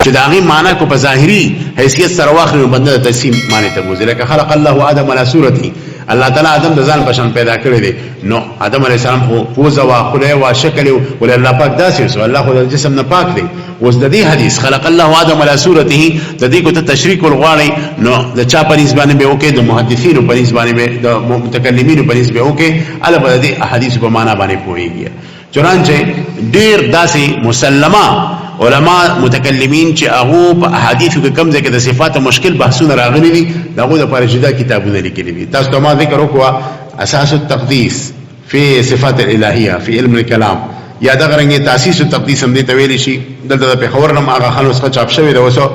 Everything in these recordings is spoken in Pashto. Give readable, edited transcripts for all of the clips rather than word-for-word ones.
چې دا غي معنا کو په ظاهري حیثیت سره واخلو بنده تقسیم معنی ته وځي لکه خلق الله آدم على صورته الله تعالی آدم د ځان په شان پیدا کړی دی نو آدم علیه السلام خو پوزه وا خله وا شکل ول الله پاک داسې سو الله خو د جسم نه پاک دی اوس د دې حدیث خلق الله آدم على صورته د دې کو ته تشریک ولغواړي نو د چا په نسبت به وکي د محدثینو په نسبت به د متکلمینو په نسبت به وکي البته د احادیث په معنا باندې پوهیږي چنانچه ډیر داسې مسلمه علماء متکلمین چې هغه په احادیثو کې کم ځای کې د صفات مشکل بحثونه راغلي دي دغه د لپاره جدا کتابونه لیکلي دي تاسو ته ما ذکر وکړه اساس التقديس فی صفات الالهیه فی علم الكلام یا دا غرنګي تاسیس التقديس هم دې ته ویل شي دلته په خبر نم هغه خلوص څخه چاپ شوی دا وسو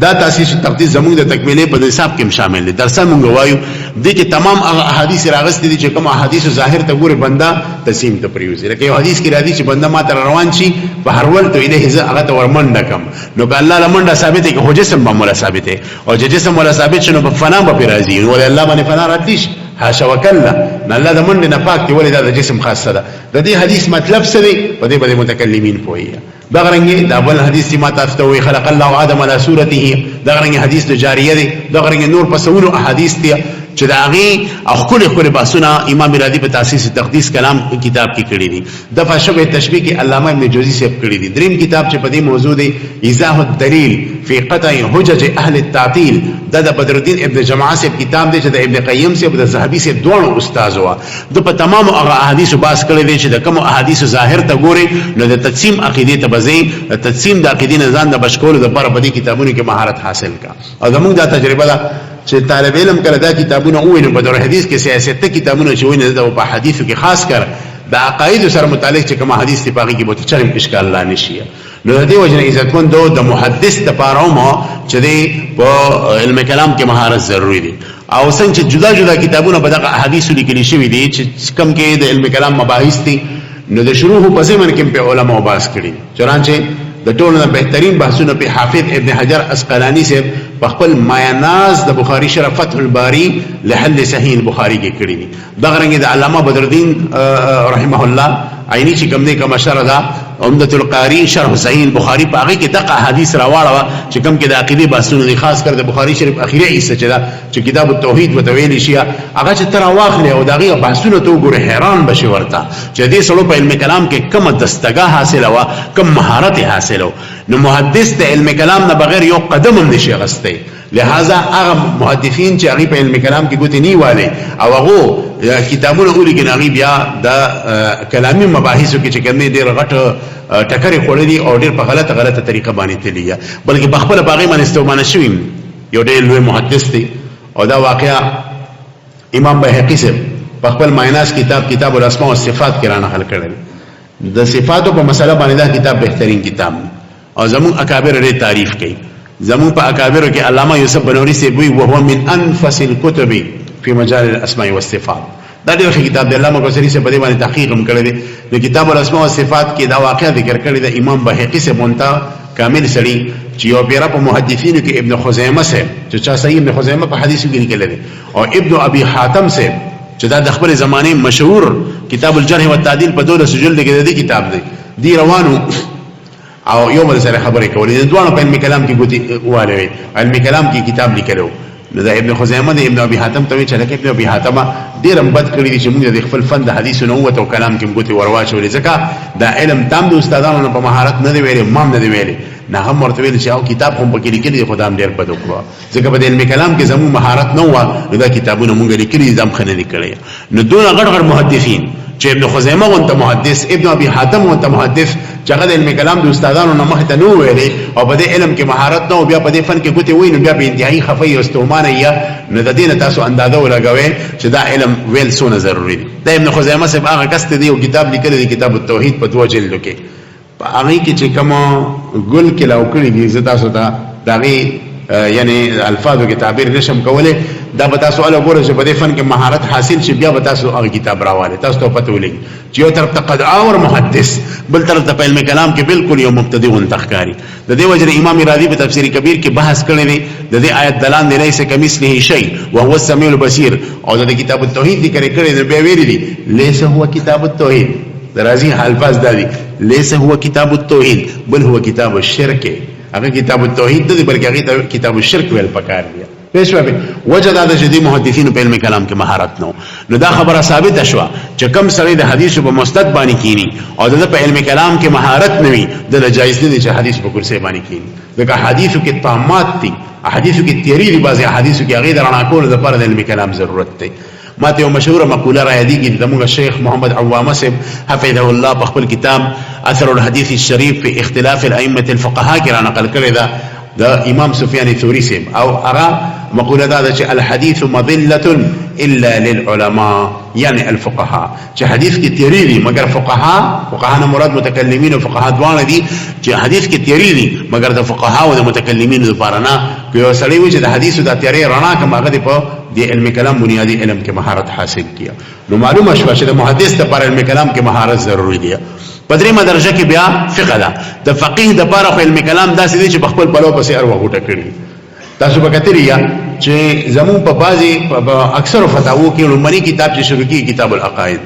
دا تاسیس التقديس زموږ د تکمیلې په حساب کې شامل دي درسه مونږ وایو دي چې تمام احادیث راغستې دي چې کوم احادیث ظاهر ته ګوره بندا تسلیم ته پریوزي لکه یو حدیث کې راځي چې بندا ما تر روان شي په هر ول ته اله ز هغه ته ورمنډه کم نو که الله لمنډه ثابت کې هو جسم به مولا ثابت او چې جسم مولا ثابت شنو په فنا به راځي ول الله باندې فنا راتیش حاشا وکلا الله د منډه نه پاک دی ولې دا د جسم خاصه ده د دې حدیث مطلب څه دی په دې باندې متکلمین پوهیږي دا غرنګي دا بل حدیث ما تاسو ته وی خلق الله آدم على صورته دا غرنګي حدیث د جاریه دی دا غرنګي نور پسونو احادیث دي چې دا غي خپل باسونه امام رازی په تاسیس تقدیس کلام کتاب کې کړی دي د فشبه تشبیه کې علامه ابن جوزی سے کړی دي دریم کتاب چې په دې موضوع دی ایضاح الدلیل فی قطع حجج اهل التعطیل دا د بدر الدین ابن جماعه سے کتاب دی چې د ابن قیم سے او د ذهبی سے دوه استاد وا د په تمام هغه احادیث باس کړی دي چې د کوم احادیث ظاهر ته ګوري نو د تقسیم عقیده ته بزي تقسیم د عقیده نه ځان د بشکول د پر په دې کتابونو کې مهارت حاصل کا او زموږ دا تجربه ده چې طالب علم کله دا کتابونه ویني په دور حدیث کې سیاست کتابونه چې ویني د په حدیثو کې خاص کر د عقاید سره متعلق چې کوم حدیث دی پاږي کې به چرم اشکال لا نشي نو د دې وجنه عزتمن د محدث لپاره مو چې په علم کلام کې مهارت ضروری دي او څنګه چې جدا جدا کتابونه په دغه احادیث لیکلي شوی دي چې کم کې د علم کلام مباحث دي نو د شروع په ځمن کې په علماء باس کړي چرانچه د ټولو بهترین بحثونه په حافظ ابن حجر اسقلانی سے خپل مایاناز د بخاری شرح فتح الباری لحل صحیح البخاری کې کړی دي دا غرنګ د علامه بدر الدین رحمه الله عینی چې کوم نه کوم شرح دا عمدة القاری شرح صحیح البخاری په هغه کې دغه حدیث راوړل چې کوم کې د عقیده بحثونه دي خاص کر د بخاری شریف اخیری حصہ چې دا چې کتاب التوحید وتویل شي هغه چې تر واخلې او دغه بحثونه ته ګوره حیران بشي ورته چې دې سلو په علم کلام کې کوم دستګاه حاصله وا کوم مهارت حاصله نو محدث د علم کلام نه بغیر یو قدم هم نشي غسته لہذا هغه محدثین چې هغه په علم کلام کې ګوتې نیواله او هغه کتابونه اوري کې نغي بیا د کلامي مباحثو کې چې کومه ډېر غټ ټکرې خورلې او ډېر په غلطه طریقه باندې تللی بلکې بخپل باغی باندې استومانه شوی یو ډېر لوی محدث دی او دا واقعا امام بهقی سے خپل مایناس کتاب الاسماء والصفات کې رانه حل کړل د صفاتو په مسله باندې دا کتاب بهترین کتاب او زمون اکابر لري تعریف کوي زمون په اکابر کې علامه یوسف بنوری سے وی او هو من انفس الكتب فی مجال الاسماء والصفات دا ډېر کتاب د علامه کوثری سے په دې باندې تحقیق هم کړی دی د کتاب الاسماء والصفات کې دا واقعا ذکر کړی د امام بهقی سے مونتا کامل سړي چې یو پیرا په محدثینو کې ابن خزیمه سے چې چا صحیح ابن خزیمه په حدیثو کې لیکل دي او ابن ابي حاتم سے چې دا د خپل زمانه مشهور کتاب الجرح والتعديل په 12 جلد کې د کتاب دی روانو او یو بل سره خبرې کولې د دوه په علم کلام کې ګوتې واله علم کلام کې کتاب لیکلو د ابن خزیمه د ابن ابي حاتم ته چې لکه ابن ابي حاتم ډیر بد کړی دي چې موږ د خپل فن د حدیث نو او کلام کې ګوتې ورواچولې ځکه دا علم تام د استادانو په مهارت نه دی ویلې مام نه دی ویلې نه هم ورته ویل چې او کتاب هم پکې لیکلي خدام ډیر بد وکړه ځکه په علم کلام کې زموږ مهارت نه و دا کتابونه موږ لیکلي دم خنه لیکلي نو دون غړ محدثین چې ابن خزیمه وانت محدث ابن ابي حاتم وانت محدث چې هغه علم کلام د استادانو نه مخ ته نو ویلي او په دې علم کې مهارت نه او بیا په دې فن کې ګوتې ویني بیا په انتهایی خفي او استومانه یا نه د دین تاسو اندازه ولګوي چې دا علم ویل سونه ضروری دی د ابن خزیمه سب هغه کس دی او کتاب لیکلی دی کتاب التوحید په 2 جلدو کې په هغه کې چې کوم ګل کې لاوکړي دي زتا سودا دغه یعنی الفاظو کې تعبیر نشم کوله دا به تاسو له ګوره چې په دې فن کې مهارت حاصل شي بیا به تاسو هغه کتاب راواله تاسو ته پته ولګي چې یو طرف ته قد اور محدث بل طرف ته په علم کلام کې بالکل یو مبتدی و انتخکاری د دې وجه امام رازی په تفسیر کبیر کې بحث کړی دی د دې آیت دلان دی لیس کمثله شیء وهو السمیع البصیر او د کتاب التوحید ذکر کړی دی به ویلي دی لیس هو کتاب التوحید د رازی الفاظ دادي لیس هو کتاب التوحید بل هو کتاب الشرک هغه کتاب التوحید دی بلکې هغه کتاب الشرک ویل پکار دی پېښه به وجه دا د جدي محدثینو په علم کلام کې مهارت نو دا خبره ثابت شوه چې کم سړی د حدیثو په مستد باندې کینی او د په علم کلام کې مهارت نوي د جایز نه دي چې حدیث په کرسي باندې کینی دغه حدیثو کې طامات دي حدیثو کې تیری دي بعضي حدیثو کې هغه درنا کول د پر د علم کلام ضرورت دی ماته یو مشهور مقوله را یادېږي د موږ شیخ محمد عوامه صاحب حفظه الله په خپل کتاب اثر الحديث الشريف في اختلاف الائمه الفقهاء کې را نقل کړی دا د امام سفیان ثوری صاحب او هغه مقوله دا چې الحديث مضله الا للعلماء يعني الفقهاء چې حدیث کې تیری دي مگر فقها نه مراد متکلمین او فقها دوانه دي چې حدیث کې تیری دي مگر د فقها او د متکلمین لپاره نه یو سړی و چې د حدیثو د تیری رڼا کوم هغه په د علم کلام بنیادی علم کې مهارت حاصل کیا نو معلومه شوه چې د محدث لپاره علم کلام کې مهارت ضروری دی پدریمه درجه کې بیا فقه ده د فقيه د لپاره علم کلام داسې دی چې خپل بلو پسې اروا غوټه کړی تاسو په کتریا چې زمون په بازي اکثر فتاوو کې لومړی کتاب چې شروع کی کتاب العقائد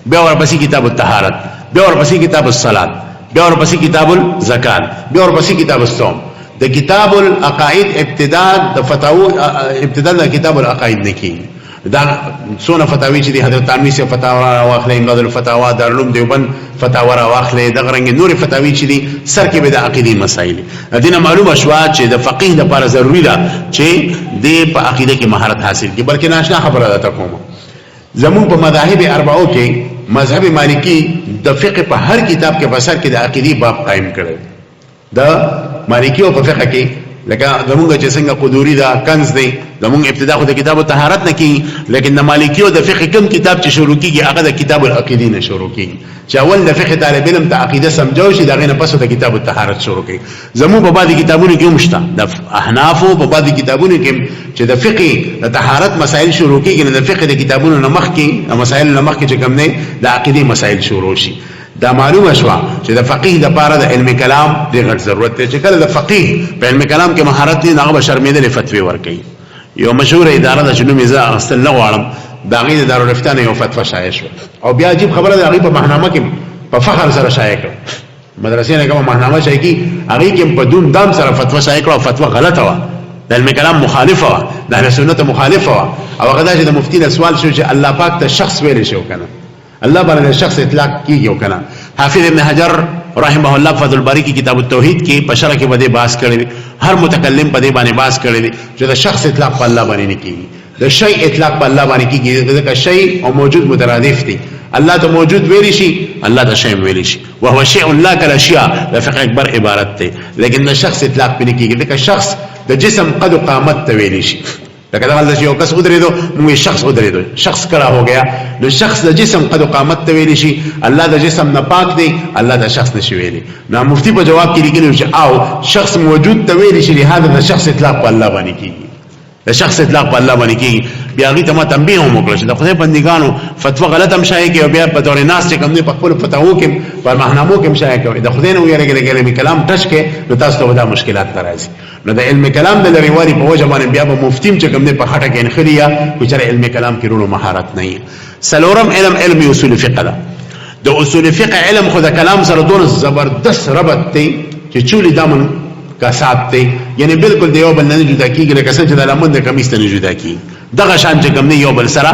بیا ورپسې کتاب الطهارت بیا ورپسې کتاب الصلات بیا ورپسې کتاب الزکات بیا ورپسې کتاب الصوم د کتاب العقائد ابتداء د فتاوو ابتداء د کتاب العقائد نه کی دا سونه فتاوی چې د حضرت تعالی سے فتاوا واخلې امداد الفتاوا دارالعلوم دیوبند فتاوا واخلې د غرنګ نور فتاوی چې دي سر کې به د عقيدي مسائل دینه معلومه شوا چې د فقيه لپاره ضروری ده چې د په عقیده کې مهارت حاصل کړي بلکې ناشنا خبره ده کوم زمون په مذاهب اربعو کې مذهب مالکی د فقه په هر کتاب کې بسر کې د عقيدي باب قائم کړي د مالکی او په فقه کې لکه زمونږ چې څنګه قدوري دا کنز دی زمونږ ابتدا خو د کتاب الطهارت نه کی لیکن د مالکی او د فقه کوم کتاب چې شروع کیږي هغه د کتاب العقیدی نه شروع کیږي چې اول د فقه طالب علم ته عقیده سمجھو شي دا غینه پس د کتاب الطهارت شروع کیږي زمو په بعضی کتابونو کې مشته د احناف او په بعضی کتابونو کې چې د فقه د طهارت مسائل شروع کیږي نه د فقه د کتابونو نه مخ کې مسائل نه مخ کې چې کوم نه د عقیدی مسائل شروع شي دا معلومه شو چې د فقيه د پاره د علم کلام د غټ ضرورت دی چې کله د فقيه په علم کلام کې مهارت نه هغه شرمېدل فتوی ورکړي یو مشهور اداره د شنو میزه اصل نه غواړم دا غي د دارالفتانه یو فتوا شایع شو او بیا عجیب خبره ده هغه په ماهنامه کې په فخر سره شایع کړ مدرسې نه کوم ماهنامه شایع کی هغه کې په دون دام سره فتوا شایع کړ او فتوا غلطه و د علم کلام مخالفه و د اهل سنت مخالفه و او هغه چې د مفتی له سوال شو چې الله پاک ته شخص ویل شو کنه الله باندې شخص اطلاق کیږي وکنه حافظ ابن حجر رحمه الله فضل الباری کی کتاب التوحید کې پشره کې بده باس کړي هر متکلم په دې باندې باس کړي چې د شخص اطلاق په الله باندې نه کیږي د شی اطلاق په الله باندې کیږي ځکه شی او موجود مترادف دي الله ته موجود ویل شي الله ته شی ویل شي او هو شیء لا کالاشیاء د فقه اکبر عبارت ده لیکن د شخص اطلاق په نه کیږي ځکه شخص د جسم قد قامت ته ویل شي لکه دا ولته یو کس ودرېدو موږ شخص ودرېدو شخص کړه هو گیا نو شخص د جسم قد قامت ته ویل شي الله د جسم نه پاک دی الله د شخص نشي ویلي نو مفتی په جواب کې لیکلی چې او شخص موجود ته ویل شي لهدا د شخص اطلاق په الله باندې کیږي د شخص اطلاق په الله باندې کیږي بیا غي ته ما تنبیه هم وکړه چې د خدای بندګانو فتوا غلط هم شایع کوي بیا په دورې ناس چې کوم نه په خپل فتاوو کې په ماهنامو کې شایع کوي د خدای نه ویریږي علم کلام ټچ کې نو تاسو ته دا مشکلات راځي نو د علم کلام د لريوالي په وجه باندې بیا به مفتیم چې کوم نه په خټه کې انخلیا کوچره علم کلام کې رونو مهارت نه وي سلورم علم اصول فقه ده د اصول فقه علم خو د کلام سره دون زبردست ربط دی چې چولی دامن کا سات دی یعنی بالکل دیو بل نه جدا کیږي لکه څنګه چې د لمن د کمیس نه جدا کیږي دغه شان چې کوم نه یو بل سره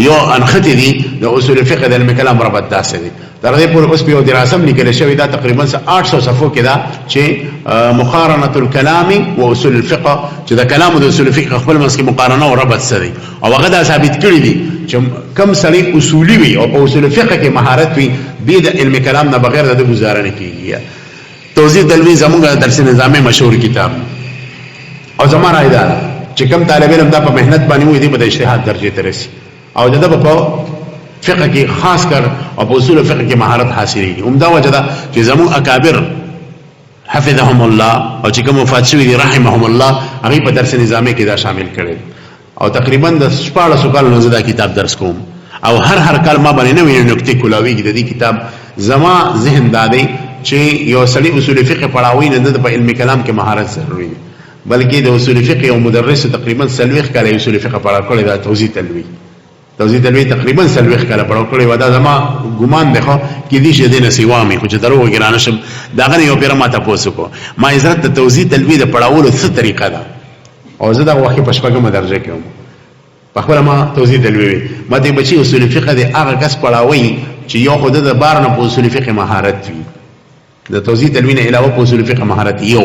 یو انخته دي د اصول فقه د علم کلام ربط داسې دي تر دې پورې اوس په یو دراسه لیکل شوی دا تقریبا 800 صفحو کې دا چې مقارنه الكلام واصول الفقه چې د کلام او د اصول فقه خپل منځ کې مقارنه او ربط سره او هغه دا ثابت کړی دي چې کم سړی اصولي وي او په اصول فقه کې مهارت وي د علم کلام نه بغیر د گزاره نه کیږي توضیح دلوي زموږ درس نظام مشهور کتاب او زمانہ اداره چې کم طالب علم دا په مهنت باندې وي دي په اجتهاد درجه ته رسي او دا په فقه کې خاص کر او په اصول فقه کې مهارت حاصلېږي همدا وجه ده چې زموږ اکابر حفظهم الله او چې کوم وفات شوي دي رحمهم الله هغه په درس نظامي کې دا شامل کړي او تقریبا د 1400 کالو زده کتاب درس کوم او هر کال ما باندې نوې نکته کولاوي د دې کتاب زما ذهن دادې چې یو سړي اصول فقه پڑھاوي نه د په علم کلام کې مهارت ضروري دی بلکې د اصول فقه او مدرس تقریبا 30 کال اصول فقه پڑھا کړی دا توضیح تلوي توضیح تلوی تقریبا سلوخ کله پړو کړی ودا زما ګمان دی خو کې دي چې دینه سیوامي خو چې درو ګرانه شم دا غنه یو پیر ما تاسو کو ما عزت ته توضیح تلوی د پړاولو څه طریقه ده او زه دا وخت په شپږمه درجه کې وم په خپل ما توضیح تلوی ما دې بچي اصول فقه د هغه کس پړاوي چې یو خود د بار نه په اصول فقه مهارت وي د توضیح تلوی نه علاوه په اصول فقه مهارت یو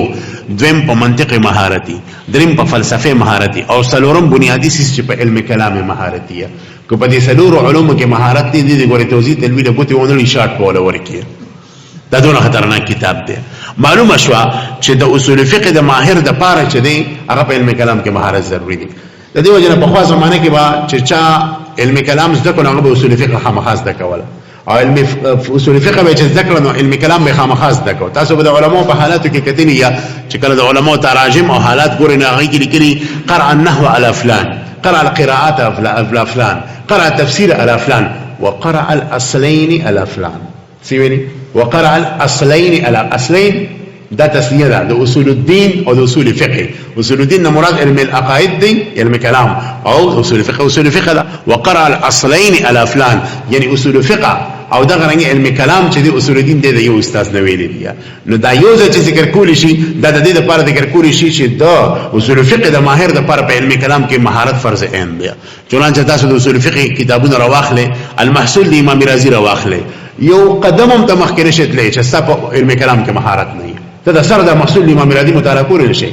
دویم په منطق مهارت دریم په فلسفه مهارت او څلورم بنیادی سیس چې په علم کلام مهارت یې کو په دې څلورو علومو کې مهارت دي د ګوري توضیح تلوی د بوتي ونل شارټ په ولور کې دا دونه خطرناک کتاب دی معلومه شو چې د اصول فقه د ماهر د پاره چې دی هغه په علم کلام کې مهارت ضروری دی د دې وجه په خاصه معنی کې با چې چا علم کلام زده کو هغه به اصول فقه خامخاص د کوله او علم اصول فقه به چې ذکر نو علم کلام به خامخاص دکو تاسو به د علماء په حالاتو کې کتلی یا چې کله د علماء تراجم او حالات ګورئ نه هغه کې لیکلي قرأ النحو على فلان قرأ القراءات على فلان قرأ التفسير على فلان وقرأ الاصلين على فلان سیویلی وقرأ الاصلين على اصلين دا تسنیه ده د اصول الدین او د اصول فقه اصول الدین مراد علم العقائد دی علم کلام او اصول فقه ده وقرأ الاصلين على فلان یعنی اصول فقه او دا غرنګ علم کلام چې د اصول الدین د یو استاد نه ویلي دی نو دا یو ځکه ذکر کولی شي دا د دې لپاره ذکر کولی شي چې دا اصول فقه د ماهر د لپاره په علم کلام کې مهارت فرض عین دی چونانچه تاسو د اصول فقه کتابونه راواخلې المحصول د امام رازی راواخلې یو قدم هم ته مخکې نشئ چې تاسو په علم کلام کې مهارت نه ته د سر د محصول امام رازی مطالعه کول نشي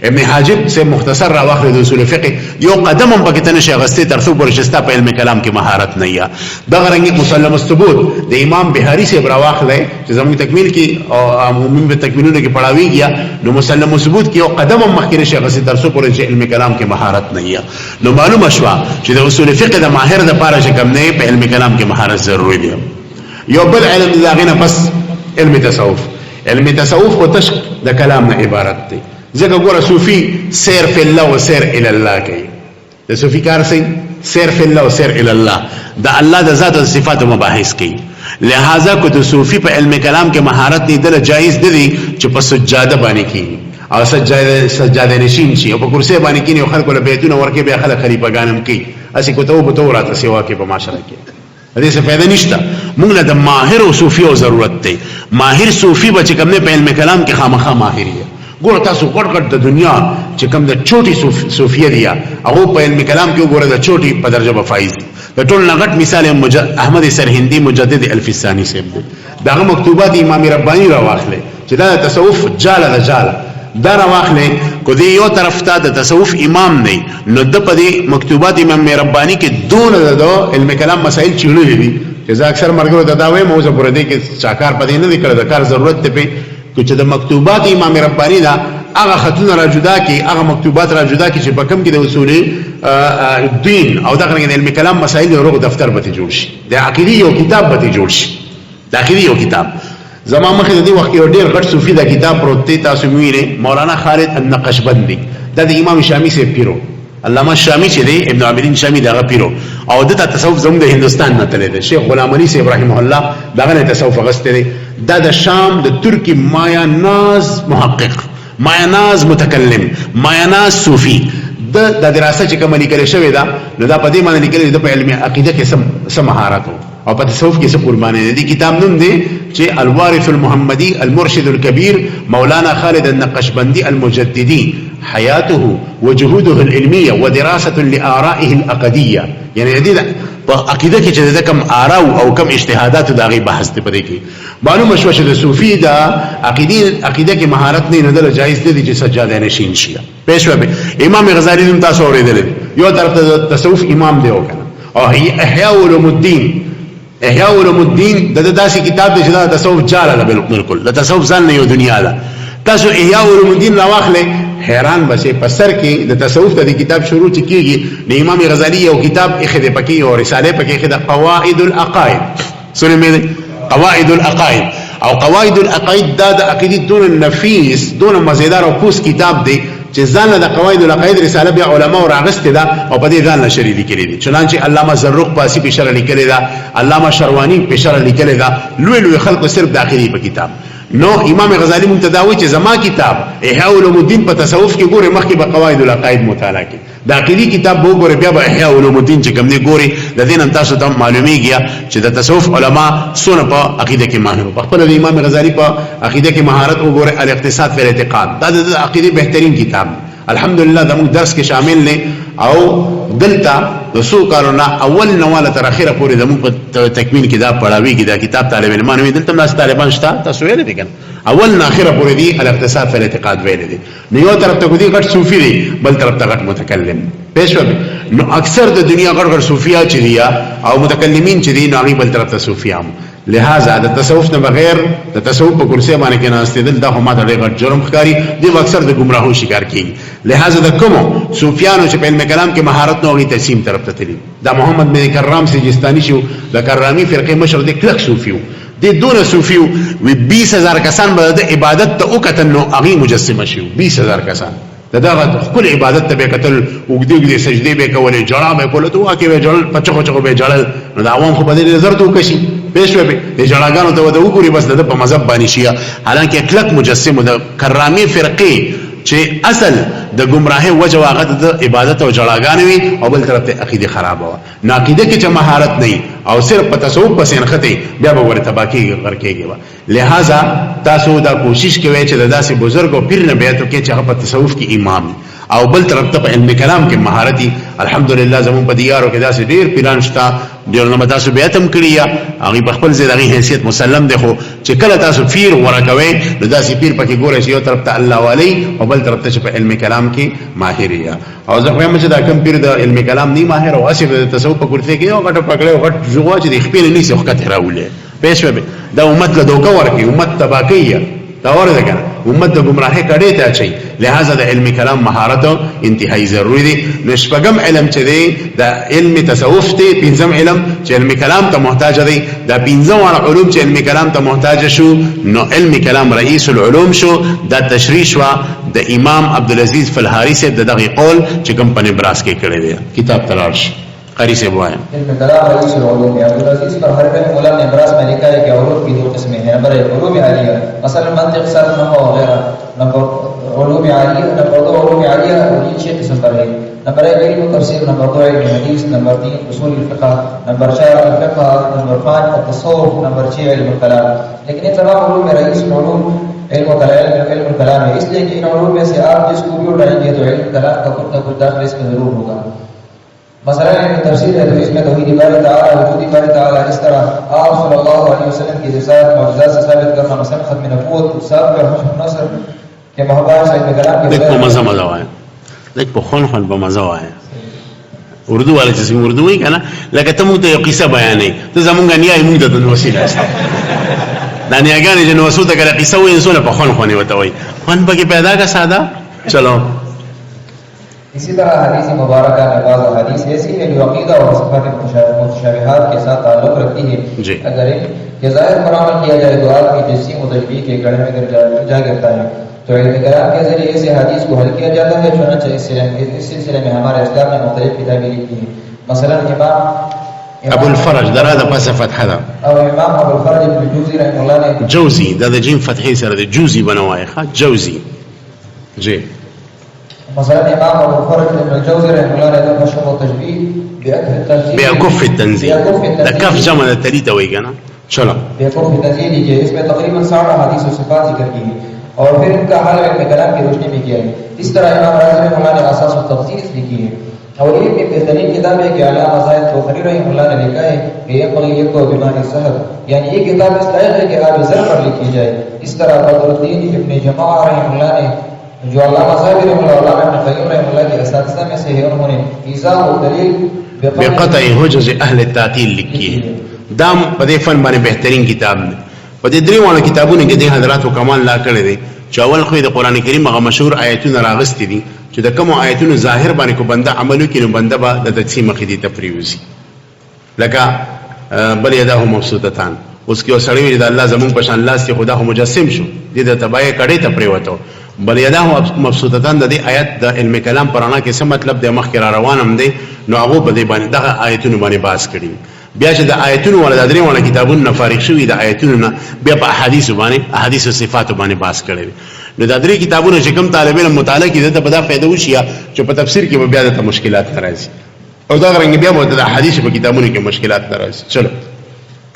ابن حاجب سے مختصر راواخل د اصول فقه یو قدم هم پکې ته نشي غسته ترڅو ورشسته په علم کلام کې مهارت نه یا دا غرنګ مسلم الثبوت د امام بهاری سے راواخل چې زموږ تکمیل کې او عمومي په تکمیلونو کې پڑھاویږي نو مسلم الثبوت کې یو قدم هم مخکې نشي غسته ترڅو ورشي علم کلام کې مهارت نه یا نو معلومه شو چې د اصول فقه د ماهر د پاره چې کوم نه په علم کلام کې مهارت ضروری دی یو بل علم دا غنه بس علم تصوف علم تصوف او تشک د کلام نه عبارت دی ځکه ګوره صوفي سیر فی الله و سیر الی الله کوي د صوفي کار سي سیر فی الله و سیر الی الله د الله د ذات او صفات مباحث کوي لہذا کو د صوفي په علم کلام کې مهارت نه دل جایز دي چې په سجاده باندې کوي او سجاده نشین شي او په کرسي باندې کوي او خلکو له بیتونه ورکه به خلک خلیفګانم کوي اسی کو توبه تورات سیوا کې په معاشره کې دې څه فائدہ نشته موږ له ماهر او صوفي او ضرورت دی ماهر صوفي به چې کوم نه په علم کلام کې خامخا ماهر دی ګور تاسو ګډ د دنیا چې کوم د چوټي صوفیه دی هغه په علم کلام کې ګوره د چوټي په درجه به فایز د ټول نغټ مثال احمد سرهندی مجدد الفسانی صاحب دی دغه مکتوبات امام ربانی را واخلې چې دا تصوف جاله دا را واخلې کو دی یو طرف ته د تصوف امام نه نو د په دې مکتوبات امام ربانی کې دون د علم کلام مسائل چیړلې دي چې زه اکثر مرګرو د داوی موضوع پر دې کې چاکار پدې نه کړ د کار ضرورت ته په چې د مکتوبات امام ربانی دا هغه خطونه را جدا کی هغه مکتوبات را جدا کی چې په کوم کې د اصول دین او دغه علم کلام مسائل ورغ دفتر به جوړ شي د عقیدی یو کتاب به جوړ شي د عقیدی یو کتاب زما مخې د دې وخت یو ډیر غټ صوفي دا کتاب پروت دی تاسو وینئ مولانا خالد النقشبندی دا د امام شامی سے پیرو علامه شامی چې دی ابن عابدین شامی دغه پیرو او د تصوف زموږ د هندستان نه تللی دی شیخ غلام علی صاحب رحمه الله دغه تصوف غسته دی دا د شام د ترکی مایا ناز محقق مایا ناز متکلم مایا ناز صوفی د دراسه چې کوم لیکل شوی دا نو دا په دې معنی لیکل د علم عقیده کې سم مهارت او په تصوف کې څه قرباني دي کتاب نوم دی چې الوارث المحمدي المرشد الكبير مولانا خالد النقشبندي المجددي حياته وجهوده العلميه ودراسه لآرائه العقديه یعنی دې په عقیده کې چې کوم آراء او کوم اجتهادات دغه بحث ته پدې کې معلومه شو چې د صوفي دا عقیده کې مهارت نه نه جایز دي چې سجاده نشین شي پېښه به امام غزالی هم تاسو اوریدل یو طرف ته تصوف امام دی او کنه او احیاء علوم الدین احیاء علوم الدین د داسې کتاب دی چې دا تصوف جاله بالکل د تصوف ځان نه یو دنیا ده تاسو احیاء علوم الدین راواخلئ حیران بشئ په سر کې د تصوف د کتاب شروع کیږي د امام غزالی یو کتاب اخذ پکې او رساله پکې اخذ قواعد العقائد سنمه قواعد العقائد او قواعد العقائد دا د عقیدې دون نفیس دون مزیدار او پوس کتاب دی چې ځان د قواعد العقائد رساله بیا علماء راغسته ده او په دې ځان نشری لیکلي دي چنانچه علامه زروق پاسی په شرح لیکلی ده علامه شروانی په شرح لیکلی ده لوی خلق صرف داخلي په کتاب نو امام غزالی منتداوی چې زما کتاب احیاء علوم الدین په تصوف کې ګوره مخکې په قواعد العقائد مطالعه کې دا عقیدی کتاب وو ګوره بیا به احیاء علوم الدین چې کوم دی ګوري د دین تاسو ته معلومیږي چې د تصوف علما سونه په عقیده کې ماهر په خپل د امام غزالی په عقیده کې مهارت وګوره الاقتصاد فی الاعتقاد دا د عقیده بهترین کتاب الحمدلله زموږ درس کې شامل نه او دلته د سو کارونه اول نواله تر اخره پورې زموږ په تکمیل کې دا پڑھاوي کې دا کتاب طالب علمان وي دلته ناس طالبان شته تاسو ویل دي کنه اول نه اخره پورې دی الاقتصاد فی الاعتقاد ویل دي نو یو طرف ته کوي غټ صوفي دی بل طرف ته غټ متکلم پېښو نو اکثر د دنیا غټ غټ صوفیا چې دي او متکلمین چې دي نو هغه بل طرف ته صوفیان لہذا د تصوف نه بغیر د تصوف په کرسي باندې کې ناستېدل دا هم د غټ جرم ښکاری دی اکثر د گمراهو شکار کیږي لہذا د کوم صوفیانو چې په علم کلام کې مهارت نه وي تقسیم طرف ته تللی دا محمد بن کرام سجستانی شو د کرامی فرقه مشر د کلک صوفیو د دون صوفیو و 20000 کسان به د عبادت ته وکتل نو هغه مجسمه شو 20000 کسان دغه خپل عبادت ته به قتل وګدي سجدي به کولې جړه به کوله تو کې به جړل پچو به جړل نو د عوام خو په دې نظر ته وکشي پېښو به د جړاګانو ته وګوري بس د په مذهب باندې شیا حالانکه کلک مجسم د کرامی فرقه چې اصل د گمراهي وجه واغت د عبادت او جړاګانې وي او بل طرف ته عقیده خراب و ناقیده کې چې مهارت نه او صرف په تصوف پسې نخته بیا به ورته باقي ورکېږي لہذا تاسو دا کوشش کوئ چې د داسې بزرګ او پیر نه بیعت وکړي چې هغه په تصوف کې امام او بل طرف ته په علم کلام کې مهارتي الحمدلله زمون په دیارو کې داسې ډیر پیران شته ډیر نه تاسو بیعت هم کړی یا هغه په خپل ځای حیثیت مسلم دی خو چې کله تاسو پیر ورکوي نو داسې پیر پکې ګورئ چې یو طرف ته الله والی او بل طرف ته په علم کلام کې ماهر یا او زه وایم چې دا کوم پیر د علم کلام نه ماهر او اسف د تصوف په کرسي کې یو غټ پکړې او غټ جوغه چې د خپل نه څخه کته راولې پېښه دا امت له دوکه ورکی امت تباکیه دا ورته کنه امت د گمراهی کړي ته اچي لہذا د علم کلام مهارت انتهایی ضروری دي نشپغم علم چې دی د علم تصوف ته پنځم علم چې علم کلام ته محتاج دی دا پنځم علوم چې علم کلام ته محتاج شو نو علم کلام رئیس العلوم شو دا تشریح وا د امام عبدالعزیز فلحاری سے دغه قول چې کوم په نبراس کې کړی دی کتاب تلاش قاری سے بوائیں علم کلام رئیس العلوم عبدالعزیز فلحاری رحمہ اللہ نے نبراس میں لکھا ہے کہ علوم کی 2 قسمیں ہیں نمبر 1 علوم عالیہ مثلا منطق صرف نحو وغیرہ نمبر علوم عالیہ نمبر 2 علوم عالیہ اور یہ 6 قسم پر ہے نمبر 1 علم تفسیر نمبر 2 علم حدیث نمبر 3 اصول الفقہ نمبر 4 الفقہ نمبر 5 التصوف نمبر 6 علم الكلام لیکن یہ تمام علوم میں رئیس العلوم علم الكلام ہے اس لیے کہ ان علوم میں سے آپ جس کو بھی اٹھائیں گے تو علم کلام کا کچھ نہ کچھ داخل اس میں ضرور ہوگا مثلا علم تفسیر ہے تو اس میں توحید باری تعالی وجود باری تعالی اس طرح آپ صلی اللہ علیہ وسلم کی ذات معجزات سے ثابت کرنا مثلا ختم نبوت صاحب کا حکم نصر کے محبت سے علم کلام کے دیکھو مزہ وائے دیکھو خون په مزه وایي اردو والے چې اردو وایي کنه لکه ته موږ ته یو قصه بیانې ته زمونږ نیای موږ ته د وسیله دا نیاګانې چې نو وسوته کله قصه وایي انسان په خون خونی وته وایي خون پکې پیدا کا ساده چلو اسی طرح حدیث مبارکہ میں بعض حدیث ایسی ہے جو عقیدہ اور صفات متشابہات کے ساتھ تعلق رکھتی ہے اگر یہ ظاہر پر عمل کیا جائے تو آدمی تجسیم و تشبیہ کے گڑھے میں جا گرتا ہے تو علم کلام کے ذریعے سے حدیث کو حل کیا جاتا ہے چنانچہ اس سلسلے میں ہمارے اسلام نے مختلف کتابیں لکھی ہیں مثلا امام ابو الفرج در هذا پس فتح ده او امام ابو الفرج ابن جوزی رحمه الله نے جوزی دا جیم فتحی سره ده جوزی بنوای ها جوزی جی مثلا امام ابو الفرج ابن الجوزي رحمه الله نے نشر التشبيه بأكف التنزيل ده كف جمع ده تليته وي كنا چلو بأكف التنزيل یہ اس میں تقریبا 60 حدیث و صفات ذکر کی ہیں اور پھر ان کا حل علم کلام کی روشنی میں کیا ہے اس طرح امام رازی رحمہ اللہ نے اساس التخصیص لکھی ہے اور یہ ایک بہترین کتاب ہے کہ علامہ زاہد بخاری رحمہ اللہ نے لکھا ہے کہ ينبغي يقرأ بمعنى السهل یعنی یہ کتاب اس لائق ہے کہ آپ ضرب پر لکھی جائے اس طرح بدر الدین ابن جماعہ رحمہ اللہ نے جو علامہ صاحب رحمہ اللہ ابن قیم رحمہ اللہ کے اساتذہ میں سے ہے انہوں نے ایضاح الدلیل بقطع حجج اهل التعطیل لکھی ہے دام پدې فن باندې بهترین کتاب دی پدې درې وانه کتابونه کې د حضرات کمال لا کړی دی چې اول خو د قران کریم هغه مشهور آیتونه راغستې دي چې د کوم آیتونو ظاهر باندې کو بنده عملو کې نو بنده به د تقسیم عقیدی تفریوزی لکه بل یده مبسوطتان اوس کې وسړی وی د الله زمون په شان لاس کې خدا هو مجسم شو د تبای کړي ته پریوتو بل یده مبسوطتان د دې آیت د علم کلام پرانا کې څه مطلب د مخ کې روانم دی نو هغه په دې باندې دغه آیتونه باندې باس کړي بیا چې د آیتونو ولا د درې ولا کتابونو فارغ شوی د آیتونو بیا په احادیث باندې احادیث او صفات باندې باس کړي نو دا درې کتابونه چې کوم طالب علم مطالعه کوي ته په دا فائدہ وشي چې په تفسیر کې بیا د مشکلات ناراضي او دا رنګ بیا مو د حدیث په کتابونو کې مشکلات ناراضي. چلو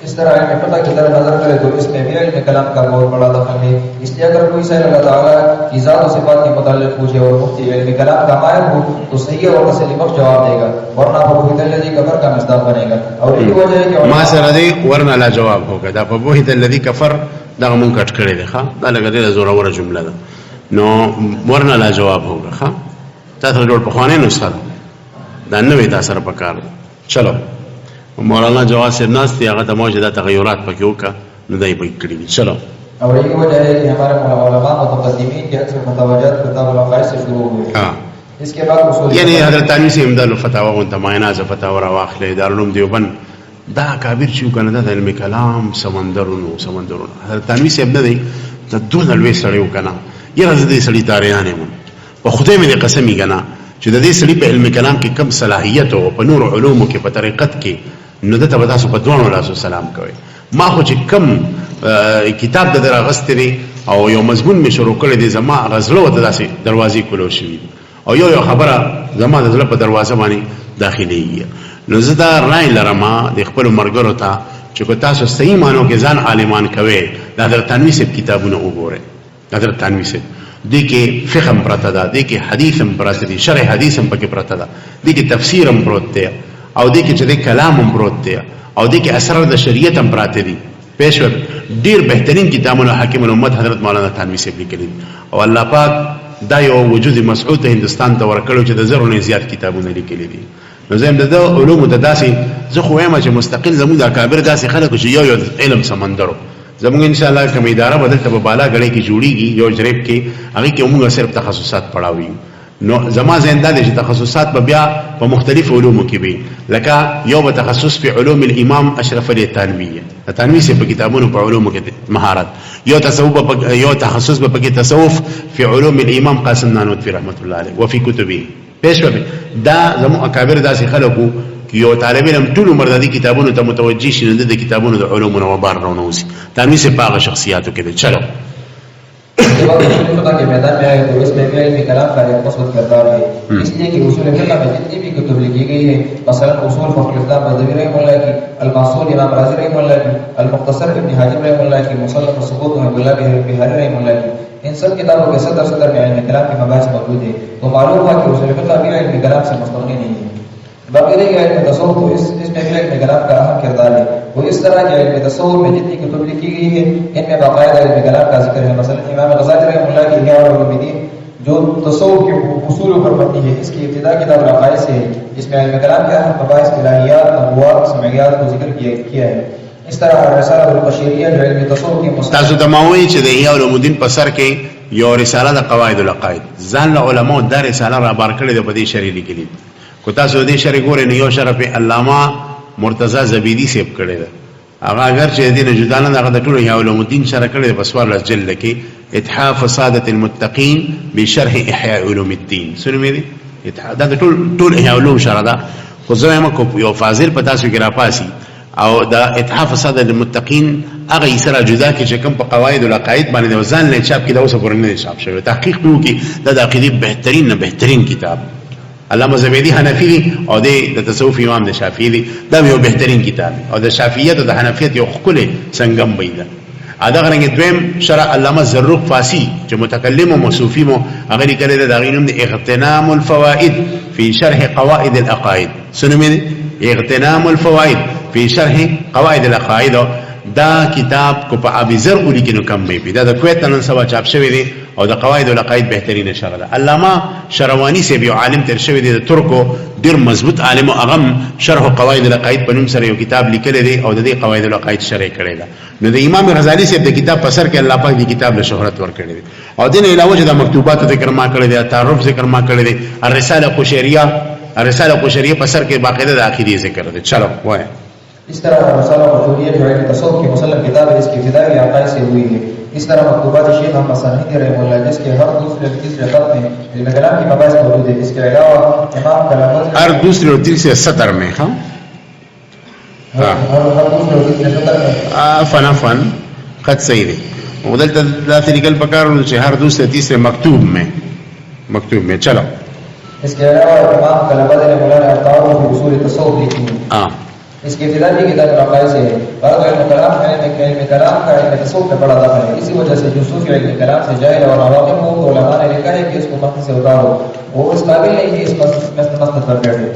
اس طرح علم فقہ کی طرف نظر کرے تو اس میں بھی علم کلام کا بہت بڑا دخل ہے. اس لیے اگر کوئی سے اللہ تعالیٰ کی ذات و صفات کے متعلق پوچھے اور مفتی علم کلام کا ماہر ہو تو صحیح اور تسلی بخش جواب دے گا ورنہ فبوہت الذی کفر کا مصداق بنے گا. اور یہی وجہ ہے کہ ما سره دی ورنه لا جواب ہوگا دا فبوهت الذی کفر دا مون کټ کړی دی ښا دا لګا دی زوره ور جمله ده نو ورنه لا جواب ہوگا ښا تاسو ډول په خوانه نو سره دا نه وي تاسو په کار. چلو مولانا جواز صاحب ناس ته هغه د موجوده تغیرات پکې وکړه نو دای په کړی دي. چلو اور یہی وجہ ہے کہ ہمارے علماء متقدمین کے اکثر متوجہات کتاب العقائد سے شروع ہوئے. ہاں اس کے بعد اصول یعنی حضرت تانوی سے امداد الفتاوا و تمایناز فتاوا را واخله دارالعلوم دیوبند دا کابیر چې کنه د علم کلام سمندرونو حضرت تانوی سے امداد د دون الوی سړیو کنه یره دې سړی تاریانه مون په خدای مې قسمی کنه چې د دې سړي په علم کلام کې کم صلاحیت او په نور علومو کې په طریقت کې نو دته به تاسو په دوه رسول سلام کوي. ما خو چې کم کتاب د دراغستري او یو مضمون می شروع کړی دی زما غزلو ته داسې دروازې کولو شي او یو خبره زما د زړه په دروازه باندې داخلي نو زه دا رائے لرم د خپل مرګرو ته چې کو تاسو صحیح مانو کې ځان عالمان کوي د حضرت تنوی سے کتابونه وګورئ. حضرت تنوی سے دې کې فقه پرته ده دې کې حدیث هم پرته دي شرح حدیث هم پکې پرته ده دې کې تفسیر هم پروت دی او دې کې چې کلام هم پروت دی او دې کې اسرار د شریعت هم پراته دي. پېښور ډیر بهترین کتابونه حاکم الامت حضرت مولانا تنوی سے لیکلي او الله پاک دا یو وجود مسعود ته هندستان ته ورکړو چې د زرو نه زیات کتابونه لیکلي دي. نو زم د علوم د داسې زه خو وایم چې مستقل زموږ د اکابر داسې خلک چې یو علم سمندرو زموږ ان شاء الله کوم اداره بدل ته بالا غړي کې جوړیږي یو جریب کې هغه کې موږ صرف تخصصات پڑھاوي. نو زما زنده دي چې تخصصات به بیا په مختلف علومو کې وي لکه یو به تخصص په علوم الامام اشرف علی تنوی تنوی سے په کتابونو په علومو کې مهارت یو تصوف یو تخصص به په تصوف په علوم الامام قاسم نانوتوی رحمت الله علیه وفي کتبه پېښ دا زمو اکابر داسې خلکو یو طالب علم ټول عمر د دې کتابونو ته متوجي شي د کتابونو د علوم او بار رونوسی تنوی سے پاغه شخصیاتو کې دي. چلو جب آپ اصول فقہ کے میدان میں آئے تو اس میں بھی علم کلام کا ایک مثبت کردار ہے اس لیے کہ اصول فقہ میں جتنی بھی کتب لکھی گئی ہے مثلا اصول فخر الاسلام بندوی رحمہ اللہ کی المعصول امام رازی رحمہ اللہ کی المختصر ابن حاجب رحمہ اللہ کی مصنف الثبوت محب اللہ بہاری رحمہ اللہ کی ان سب کتابوں کے صدر میں علم کلام کے مباحث موجود ہے تو معلوم ہوا کہ اصول فقہ بھی علم کلام سے مستغنی نہیں ہے. باقی رہی علم تصوف تو اس میں بھی علم کلام کا اہم کردار ہے. وہ اس طرح کہ علم تصوف میں جتنی کتب لکھی گئی ہے ان میں باقاعدہ علم کلام کا ذکر ہے. مثلا امام غزالی رحمہ اللہ کی احیاء العلوم جو تصوف کے اصولوں پر مبنی ہے اس کی ابتدا کتاب العقائد سے ہے جس میں علم کلام کے اہم مباحث الہیات نبوات سمعیات کو ذکر کیا ہے. اس طرح رسالہ البشریہ جو علم تصوف کی تاسو تماوي چې د احیاء العلوم په سر کې یو رساله د قواعد العقائد ځان علماء دا رساله را بار کړې د پدې شری لیکلي کو تاسو دې شری ګورې نو یو شرف علامه مرتضی زبیدی سیب کړی ده هغه اگر چې دې نه جدا نه هغه د ټول احیاء الدین شرح کړی په سوال جلد کې اتحاف ساده المتقین بشرح احیاء علوم الدین سره مې دي دا ټول احیاء علوم شرح ده خو زه هم کو یو فاضل پتا سو کې را پاسي او دا اتحاف ساده المتقین هغه سره جدا کې چې کوم په قواعد العقائد باندې ځان نه چاپ کړي اوس پرنګ نه چاپ شوی تحقیق به وکي د عقیده بهترین کتاب علامه زبیدی حنفی دی او د تصوف امام د شافعی دی دا یو بهترین کتاب او د شافعیت او د حنفیت یو خپل څنګه بيده ادا غرنګ دویم شرع علامه زروق فاسی چې متکلم او صوفی مو هغه کړي د غینوم د اغتنام الفوائد فی شرح قواعد العقائد سنمه اغتنام الفوائد فی شرح قواعد العقائد دا کتاب کو په ابي زر ولي کې نو کم به دا د کویت نن سبا چاپ شوی دی او د قواعد العقائد بهترینه شرح ده. علامه شروانی سے یو عالم تر شوی دی د ترکو ډیر مضبوط عالم او اغم شرح قواعد العقائد په نوم سره یو کتاب لیکل دی او د دې قواعد العقائد شرح کړی ده. نو د امام غزالی سے د کتاب په سر کې الله پاک دی کتاب له شهرت ور کړی دی او دین علاوه د مکتوبات ذکر ما کړی دی تعارف ذکر ما کړی دی الرساله قشیریه په سر کې باقاعده د عقیده ذکر دی. چلو وای اس طرح رسالہ قشیریہ جو ہے تصوف کی مسلم کتاب ہے اس کی ابتدائی عقائد سے ہوئی ہے. اس طرح مکتوبات شیخ احمد سنیدی رحمہ اللہ جس کے ہر دوسرے اور تیسرے خط میں علم کلام کی مباحث موجود ہے. اس کے علاوہ امام کلام ہر دوسرے اور تیسرے سطر میں ہر دوسرے اور تیسرے سطر میں فن خط صحیح ہے ودلتا داتے نکل پکارو چه ہر دوسرے تیسرے مکتوب میں چلو. اس کے علاوہ امام کلابد نے مولانا ارطاؤ کی اصول تصوف لکھی ہے. اس کی ابتدا بھی کتاب العقائد سے ہے. بعض علم کلام علم کلام کا علم تصوف میں بڑا دخل ہے. اسی وجہ سے جو صوفی علم کلام سے جاہل اور عواقب ہو تو علماء نے لکھا ہے کہ اس کو مختص سے اتارو. وہ اس قابل نہیں کہ اس مسند پر بیٹھے.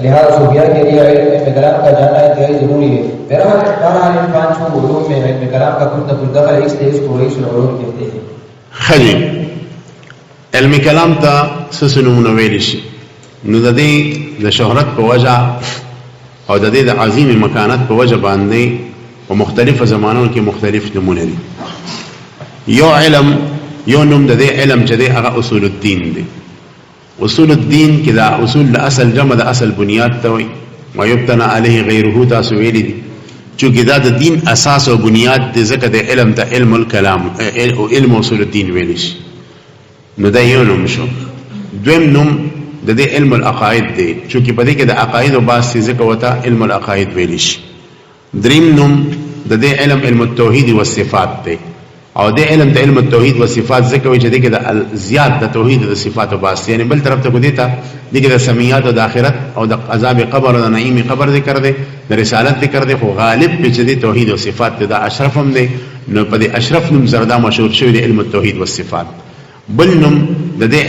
لہذا صوفیاء کے لیے علم کلام کا جاننا انتہائی ضروری ہے. بہرحال ان پانچوں علوم میں علم کلام کا کچھ نہ کچھ دخل ہے، اس لیے اس کو رئیس العلوم کہتے ہیں. خجی علم کلام تا سسنو منویل شي نو د دې د شهرت په وجه او د دې د عظیم مکانت په وجه باندې په مختلفو زمانو کې مختلف نمونه دي. یو علم یو نوم د دې علم چې دی هغه اصول الدین دی. اصول الدین کې دا اصول د اصل جمع د اصل بنیاد ته وایي او یبتنى علیه غیره تاسو ویلي دي چونکې دا د دین اساس او بنیاد دی ځکه د علم ته علم الکلام او علم اصول الدین ویلی شي. نو دا یو نوم شو. دویم نوم د دې علم العقاید دی چونکې په دې کې د عقاید او باس ځکه وته علم العقاید ویلی شي. دریم نوم د دې علم التوحید و صفات دی او د علم د علم التوحید و صفات ځکه وي چې دې کې د زیات د توحید او د صفات او باس یعنی بل طرف ته کو دیتا دې کې د سمیات او د آخرت او د عذاب قبر او د نعیم قبر ذکر دی، د رسالت ذکر دی، خو غالب په چې د توحید او صفات دا اشرف هم دی. نو په دې اشرف نوم زردا مشهور شوی دی علم التوحید و صفات. بل نوم د دې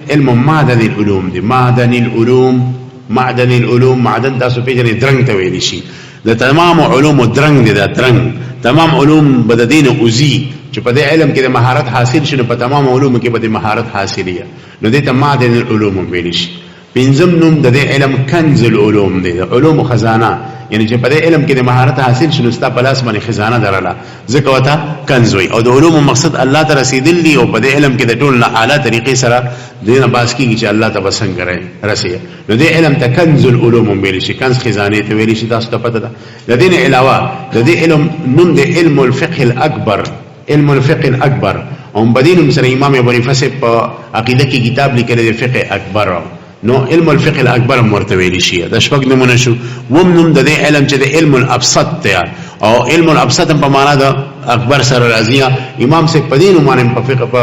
علم معدن العلوم دی. معدن العلوم معدن تاسو پیژنې درنګ ته ویل شي. د تمام علوم درنګ دی. دا درنګ تمام علوم بد دین اوزی چې په دې علم کې د مهارت حاصل شنه په تمام علوم کې به د مهارت حاصلې نو دې ته معدن العلوم ویل شي. پنځم نوم د دې علم کنز العلوم دی. د علوم خزانه یعنی چې په دې علم کې د مهارت حاصل شنه ستا په لاس باندې خزانه درله ځکه وته کنز وي. او د علوم مقصد الله ته رسیدل دي او په دې علم کې د ټول نه اعلی طریقې سره دینه باس کیږي چې الله ته بسنګ رسي. نو دې علم ته کنز العلوم ویل شي. کنز خزانه ته ویل شي. تاسو ته پته ده. د دې علاوه د دې علم نوم د علم الفقه الاکبر. علم الفقه الاکبر او بدین سره امام ابو حنیفه په عقیده کې کتاب لیکلی دی فقه اکبر. نو علم الفقه الاکبر مرتویلی شي. د شپږ نمونه شو. وم نوم د دې علم چې د علم الابسط دی او علم الابسط په معنا د اکبر سره راځي. امام سے پدین باندې په فقه په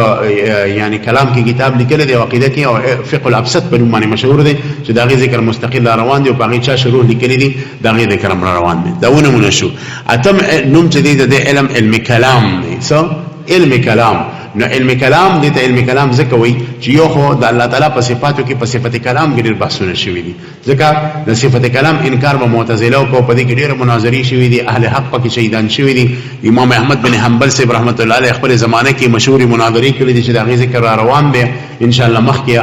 یعنی کلام کې کتاب لیکلی دی او عقیده کې او فقه الابسط په باندې مشهور دی چې دا غي ذکر مستقل روان دی او په غي چا شروع لیکلی دی دا غي ذکر روان دی. دا ونه شو. اتم نوم چې د علم کلام دی. سو علم کلام. نو علم کلام دې ته علم کلام ځکه وایي چې یو خو د الله تعالی په صفاتو کې په صفت کلام کې ډېر بحثونه شوي دي ځکه د صفت کلام انکار به معتزله او په دې کې ډېر مناظرې شوي دي. اهل حق پکې شهیدان شوي دي. امام احمد بن حنبل صاحب رحمت الله علیه خپل زمانه کې مشهوري مناظرې کړې دي چې دا غي ذکر روان دی ان شاء الله مخکې.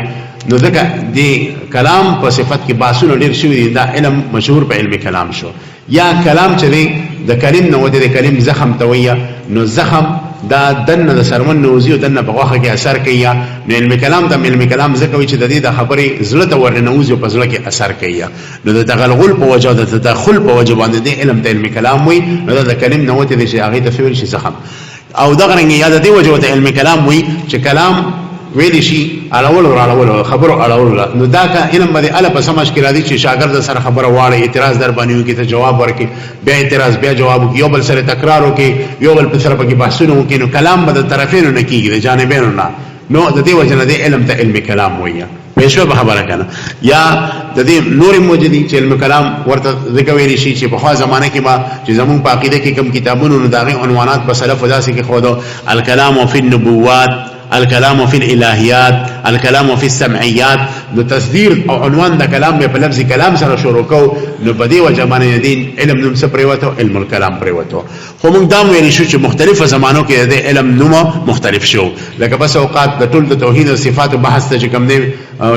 نو ځکه دې کلام په صفت کې بحثونه ډېر شوي دي. دا علم مشهور په علم کلام شو. یا کلام چې دی د کلم نو د کلم زخم تویا نو زخم دا دنه د سرمن نوزی او دنه په واخه کې اثر کوي. نو علم کلام د علم کلام ځکه وي چې د دې د خبرې زړه ته ورنوزي او په زړه کې اثر کوي. نو د تغلغل په وجه د تدخل په وجه باندې د علم د علم کلام وي. نو د کلم نو ته د شي هغه تفسیر شي زخم او دغه رنګ یاد دی وجه د علم کلام وي چې کلام ویل شي اړول خبرو اړول. نو دا کا علم باندې اله په سمجھ کې راځي چې شاګرد سره خبره واړي اعتراض در باندې وکړي ته جواب ورکړي بیا اعتراض بیا جواب وکړي یو بل سره تکرار وکړي یو بل په سره پکې بحثونه وکړي. نو کلام به د طرفینو نه کیږي د جانبینو نه. نو د دې وجه نه د علم ته علم کلام وایي. پېښه به خبره کنه یا د دې نور موجودي چې علم کلام ورته ذکر ویل شي چې په خوا زمانه کې ما چې زمون په عقیده کې کوم کتابونو نو داغه عنوانات په سلف داسې کې خو الکلام فی النبوات، الكلام في الالهيات، الكلام في السمعيات. نو تصدیر او عنوان د کلام په لفظ کلام سره شروع کو. نو په دې وجه باندې دین علم نوم څه پریوتو علم الکلام پریوتو. خو موږ دا ویل شو چې مختلفه زمانو کې د علم نوم مختلف شو. لکه بس اوقات د ټول د توحید او صفات بحث ته کوم دی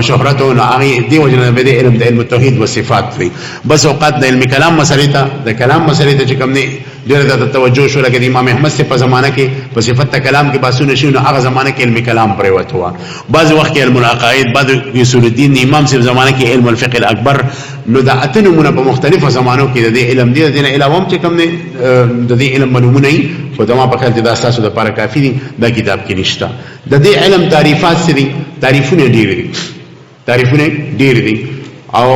شهرت او هغه دی وجه نه به د علم د علم التوحید او صفات وي. بس اوقات د علم کلام مسلې ته د کلام مسلې ته کوم دی ډېر د توجه شو. لکه د امام احمد سے په زمانہ کې په صفت کلام کې باسونه شو. نو هغه زمانہ کې علم کلام پریوتو. بعض وخت علم العقائد، بعض اصول الدین امام سے زمانہ کې علم الفقه الاکبر. نو دا اتنمونه په مختلفو زمانو کې د علم دی د علم چې کوم د دې علم معلومونه ای خو دا ما په خیال د اساسو د لپاره کافی دي. دا کتاب کې نشته. د دې علم تعریفات سری تعریفونه ډېر دي او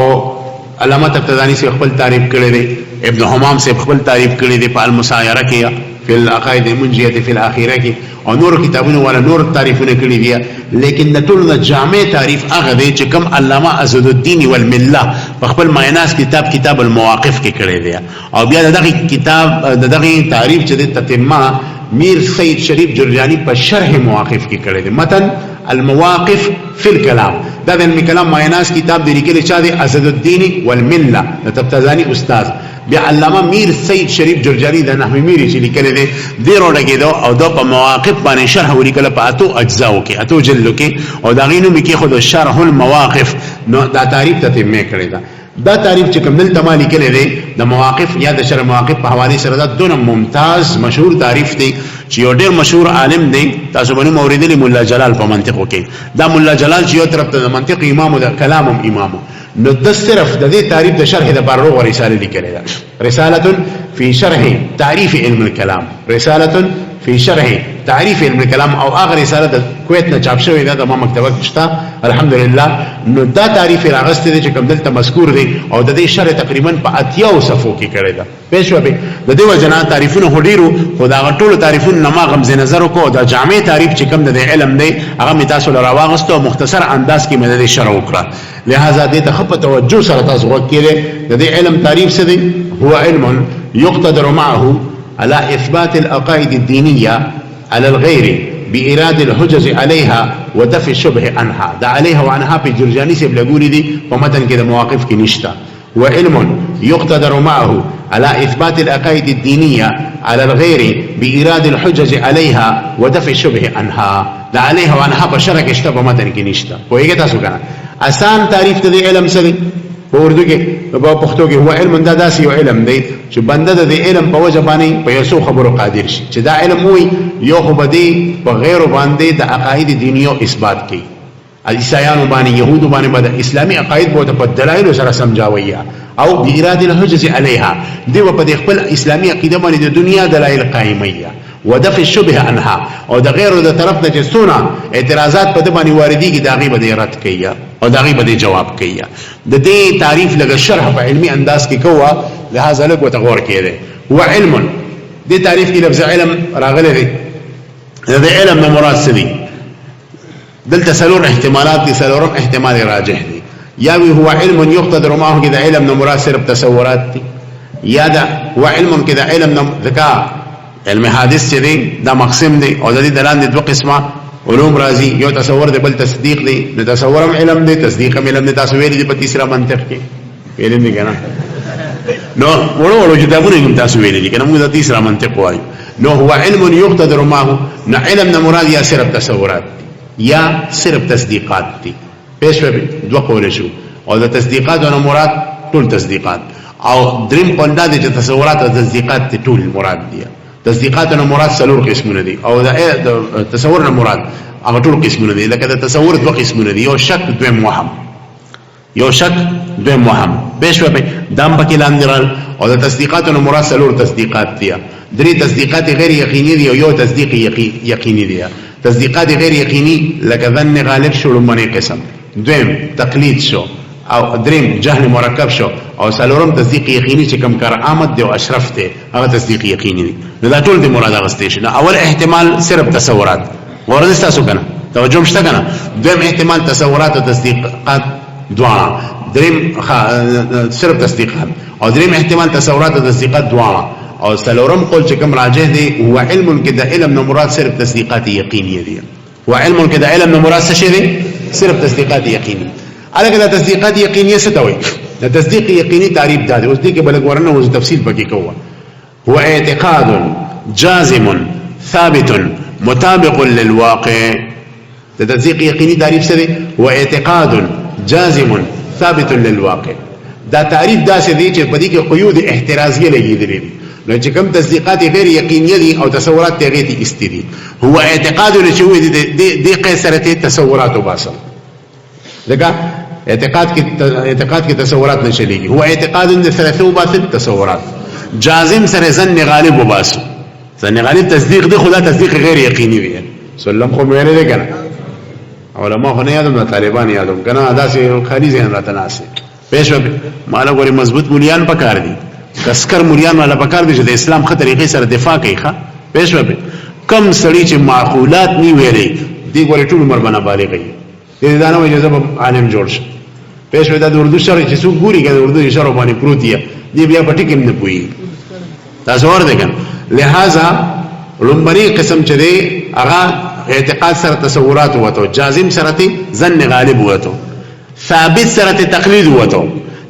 علامه تفتزانی سے خپل تعریف کړی دی. ابن حمام سے خپل تعریف کړی دی په المسایره کې فی العقائد المنجیه فی الاخره کې او نور کتابونه ولا نور تعریفونه کړی دي لیکن د ټول نه جامع تعریف هغه دی چې کوم علامه اسد الدین والمله په خپل مایناس کتاب المواقف کې کړی دی او بیا دغه کتاب دغه تعریف چې د تتمه میر سید شریف جرجانی په شرح مواقف کې کړی دی متن المواقف فی الكلام دا د علم کلام مایناس کتاب دی لیکل چا دی اسد الدین والمله د تفتزانی استاد بیا علامه میر سید شریف جرجانی د نحوی میری چې لیکل دی ډیرو لګیدو او د په مواقف باندې شرح ولیکل په اتو اجزاو کې اتو جلدو کې او دا غینو می کې خود شرح المواقف نو دا تعریف ته مې کړی دا تعریف چې کوم دلته مالی کړي دی د مواقف یا د شرع مواقف په حواله سره دا دونه ممتاز مشهور تعریف دی چې یو ډېر مشهور عالم دی تاسو باندې موریدلی مولا جلال په منطقو کې دا مولا جلال چې یو طرف ته د منطق امام د کلام امام نو د صرف د دې تعریف د شرح د بارو رساله لیکلې ده رساله فی شرح تعریف علم الكلام رساله فی شرح تعریف علم الكلام او هغه رساله د کویت نه چاپ شوې ده د ما مکتبه کې شته الحمدلله نو دا تعریف راغسته دي چې کوم دلته مذکور دي او د دې شرح تقریبا په اتیاو صفو کې کړی ده پېښو به د دې وجنا تعریفونه هډیرو خدا غټول تعریفونه ما غمز نظر کو دا جامع تعریف چې کوم د علم دی هغه می تاسو لراواغستو او مختصر انداز کې مې د شرح وکړه لہذا دې ته خپه توجه سره تاسو وکړئ د دې علم تعریف څه دی هو علم يقتدر معه على اثبات العقائد الدينيه على الغير بإراد الحجج عليها ودفع الشبه عنها دا عليها وعنها په جرجاني سے بلګوري دي په متن کې د مواقف کې نشتا وعلم يقتدر معه على اثبات العقائد الدينيه على الغير بإراد الحجج عليها ودفع الشبه عنها دا عليها وعنها په شرع کې شته په متن کې نشتا پوهیږئ تاسو کنه آسان تعریف ته علم سره په اردو کې په پښتو کې هو علم دا داسې یو علم دی چې بنده د علم په وجه باندې په یو خبرو قادر شي چې دا علم وي یو خو بدی په غیر باندې د عقاید دینیو اثبات کوي عیسایانو باندې يهودو باندې د اسلامي عقاید په دلایل سره سمجاوي او بإراد الحجج عليها دی په خپل اسلامي عقیده باندې د دنیا دلایل قائمه ودفع الشبه عنها او د غیر د طرف نه چې سونه اعتراضات په باندې واردېږي دا غي به رد کوي او دا غي به جواب کوي د دې تعریف لږ شرح په علمي انداز کې کوه لہذا لږ وتغور کړي هو علم دې تعریف کې لفظ علم راغلی دی د علم نه مراد څه دی دلته څلور احتمالات دي څلورم احتمال راجح دی یا هو علم يقتدر معه کې د علم نه مراد صرف تصورات دي یا دا هو علم کې د علم نه ذکا علم حادث چې دی دا مقسم دی او د دې دلاندې دوه قسمه علوم راځي یو تصور دی بل تصدیق دی د تصورم علم دی تصدیق هم علم دی تاسو ویلي په تیسرا منطق کې ویلې نه کنه نو ورو کتابونه هم تاسو ویلي دي کنه موږ د تیسرا منطق وایو نو هو علم يقتدر معه نو علم نه مراد یا صرف تصورات یا صرف تصدیقات دي پېښ به دوه کول شو او د تصدیقات نه مراد ټول تصدیقات او دریم قول دا دي چې تصورات او تصدیقات ټول مراد دي تصدیقات نه مراد څلور قسمونه دي او د تصور نه مراد هغه ټول قسمونه دي لکه د تصور دوه قسمونه دي یو شک دویم وهم یو شک دویم وهم بهشوه به دام پکې لاندرال او د تصدیقات نه مراد څلور تصدیقات دي درې تصدیقات غیر یقیني دي او یو تصدیق یقیني دي تصدیقات غیر یقیني لکه ظن غالب شو لمنې قسم دویم تقلید شو او دریم جهل مرکب شو او څلورم تصدیق یقیني چې کوم کار آمد دی او اشرف دی هغه تصدیق یقیني دی دا ټول د مراد غستې شي اول احتمال صرف تصورات ورته تاسو کنه توجه مشته کنه دویم احتمال تصورات او تصدیقات دواړه دریم صرف تصدیقات او دریم احتمال تصورات او تصدیقات دواړه او څلورم قول چې کوم راجح دی هو علم کې د علم نه مراد صرف تصدیقات یقیني دي هو علم کې د علم نه مراد څه شي دی صرف تصدیقات یقیني الګا د تصدیقات یقیني څه ته وایي د تصدیق یقیني تعریف دا دی اوس دې کې بل ورنه اوس تفصیل پکې کوه هو اعتقاد جازم ثابت مطابق للواقع د تصدیق یقیني تعریف څه دی هو اعتقاد جازم ثابت للواقع دا تعریف دا څه دی چې په دې کې قیود احترازیه لګیدلې نو چې کوم تصدیقات غیر یقیني دي او تصورات ته غیر استدي هو اعتقاد لچوي دي قیصرته تصورات وباسه لکه اعتقاد کې تصورات نشلېږي هو اعتقاد ان ثلاثه باطل تصورات جازم سره ظن غالب وباسو ظن غالب تصدیق دی خدا تصدیق غیر یقیني وي سلام خو مې نه کنه علماء خو نه یادم طالبان یادم کنه ادا سي خالي ذهن راته ناسي پېښ مالا ګوري مضبوط مليان پکار دي کسکر مليان والا پکار دي چې د اسلام خطرې سره دفاع کوي ښا پېښ به کم سړی چې معقولات نی ویلي دی ګورې ټول عمر باندې بالغ دي دا نه اجازه عالم جوړ شي پېښ دا د اردو شرح چې څوک ګوري کنه اردو شرح باندې پروت دی بیا پټی کې نه پوي تاسو ور دي کنه لہذا لومبني قسم چې دی هغه اعتقاد سره تصورات وته جازم سره ظن غالب وته ثابت سره تقلید وته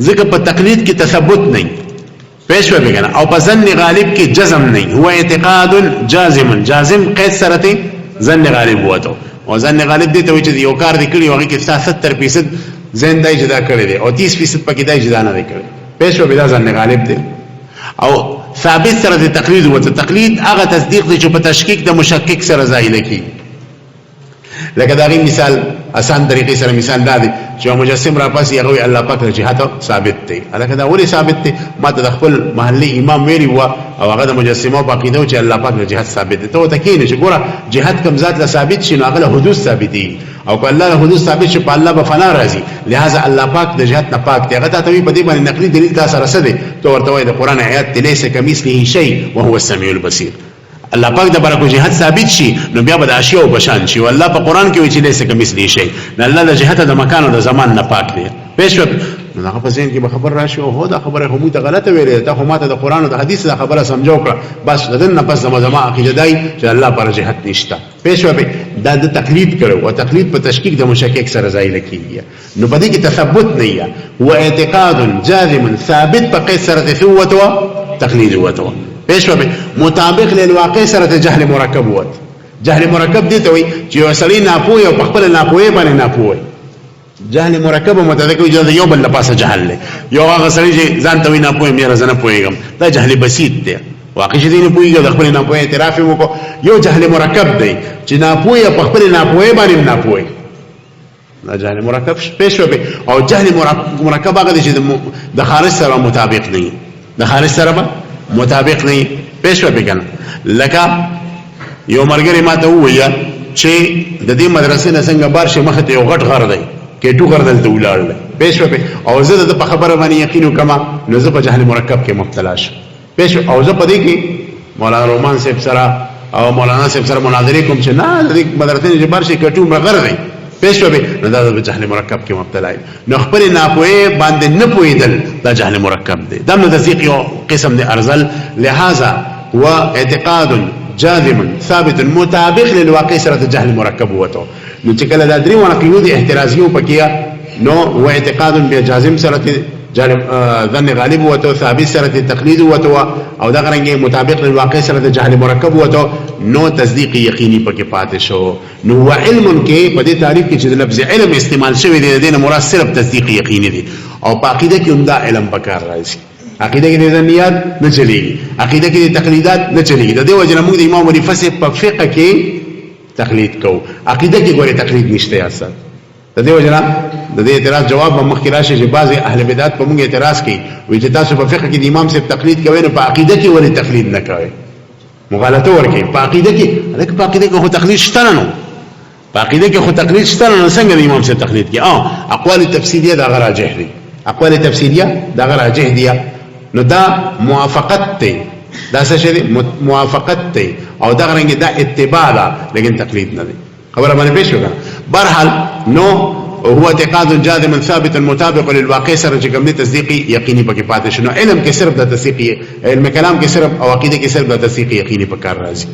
ځکه په تقلید کې تثبت نه پېښ به کنه او په ظن غالب کې جزم نه هو اعتقاد جازم قید سره ظن غالب وته او ظن غالب دي ته چې یو کار دی کړی هغه کې 70% ذهن دای جدا کړی دی او 30% پکې دای جدا نه کړی پېښ به دا ظن غالب دی او ثابت سره تقلید وته تقلید هغه تصدیق دی چې په تشکیک د مشکک سره ظاهر کی لکه دا غي مثال آسان طریقې سره مثال دا دی چې مجسم را پاسي هغه الله پاک له جهات ثابت دی الکه دا ولې ثابت دی ما ته خپل محلي امام ویلی و او هغه د مجسمه په عقیده چې الله پاک له جهات ثابت دی ته کینې چې ګوره جهات کم ذات له ثابت شي نو هغه له حدوث ثابت دی او که الله له حدوث ثابت شي په الله به فنا راځي لہذا الله پاک د جهات نه پاک دی هغه ته په دې باندې نقلي دلیل کا سره څه دی تو ورته وایي د قران آیات ليس كمثله شيء وهو السميع البصير الله پاک د برکو جهات ثابت شي نو بیا به د اشیاء او بشان شي والله په قران کې وی چې ليس كمثله شيء نه الله د جهات د مکان او د زمان نه پاک دی پېښ نو هغه په ذهن کې به خبر راشي او هو دا خبره هم ته غلطه ویلې ته هم ته د قران او د حدیث د خبره سمجھو کړه بس ددن نه پس زما عقیده دی چې الله پر جهات نشته پېښ به دا د تقلید کړو او تقلید په تشکیک د مشکک سره ځای لکېږي نو په دې کې تثبت نه یا هو اعتقاد جازم ثابت په قید سره ثبوت او تقلید وته پېښ به مطابق للواقع سره جهل مرکب وت جهل مرکب دي ته وي چې وسلی نه پوي او خپل نه پوي باندې نه پوي جهل مرکب متذکر اجازه یو بل لپاسه جهل له یو هغه سړي چې ځان ته نه پوي مې راځنه پويګم دا جهل بسيط دی واقع شې نه پويګم د خپل نه پوي اعتراف وکړو یو جهل مرکب دی چې نه پوي په خپل نه پوي باندې نه پوي دا جهل مرکب پېښ به او جهل مرکب هغه چې د خارج سره مطابق نه د خارج سره مطابق نه پېښ به کنه لکه یو مرګري ماته ویا چې د دې مدرسې نه څنګه بار شي مخ ته یو غټ غر دی کې ټو غردل ته ولاړل پېښ به او زه د په خبره باندې یقین وکما نو زه په جهل مرکب کې مبتلا شم پېښ او زه په دې کې مولانا رومان صاحب سره او مولانا صاحب سره مناظره کوم چې نه د مدرسې نه بار شي کې ټو غر دی پېښ به نو دا د جهل مرکب کې مبتلا نو خپل نه پوي باندې نه پويدل دا جهل مرکب دی دا نو تصدیق یو قسم دی ارزل لہذا هو اعتقاد جازم ثابت مطابق للواقع سره جهل مرکب وته نو چې کله دا درې ونه قیود احترازیو پکیا نو هو اعتقاد بجازم سره ظن غالب وته ثابت سره تقلید وته او دا غرنګي مطابق للواقع سره جهل مرکب وته نو تصدیق یقیني پکې پاتې شو نو هو علم کې په دې تعریف کې چې لفظ علم استعمال شوی دی دینه مراد صرف تصدیق یقیني دی او په عقیده کې عمده علم پکار راځي عقیده کې د ځنیات نه چلیږي عقیده کې د تقلیدات نه چلیږي د دې وجه موږ د امام ابو حنیفه په فقه کې تقلید کو عقیده کې ګوره تقلید نشته اصل د دې وجه د دې اعتراض جواب به مخکې راشي چې بعض اهل بدعت په موږ اعتراض کوي وي چې تاسو په فقه کې د امام صاحب تقلید کوئ نو په عقیده کې ولې تقلید نه کوئ مغالطه ورکوي په عقیده کې لکه په عقیده کې خو تقلید شته نه په عقیده کې خو تقلید شته نه څنګه د امام صاحب تقلید کې اقوال تفسیریه دا راجح دي اقوال تفسیریه دا راجح دي نو دا موافقت ته دا څه شي موافقت ته او دا رنګ دا اتباع ده لیکن تقلید نه دي خبره باندې پېښ وکړه برحال نو هو اعتقاد جازم ثابت مطابق للواقع سره چې کوم تصدیقي یقیني پکې پاتې شنو علم کې صرف د تصدیقي علم کلام کې صرف او عقیده کې صرف د تصدیقي یقیني په کار راځي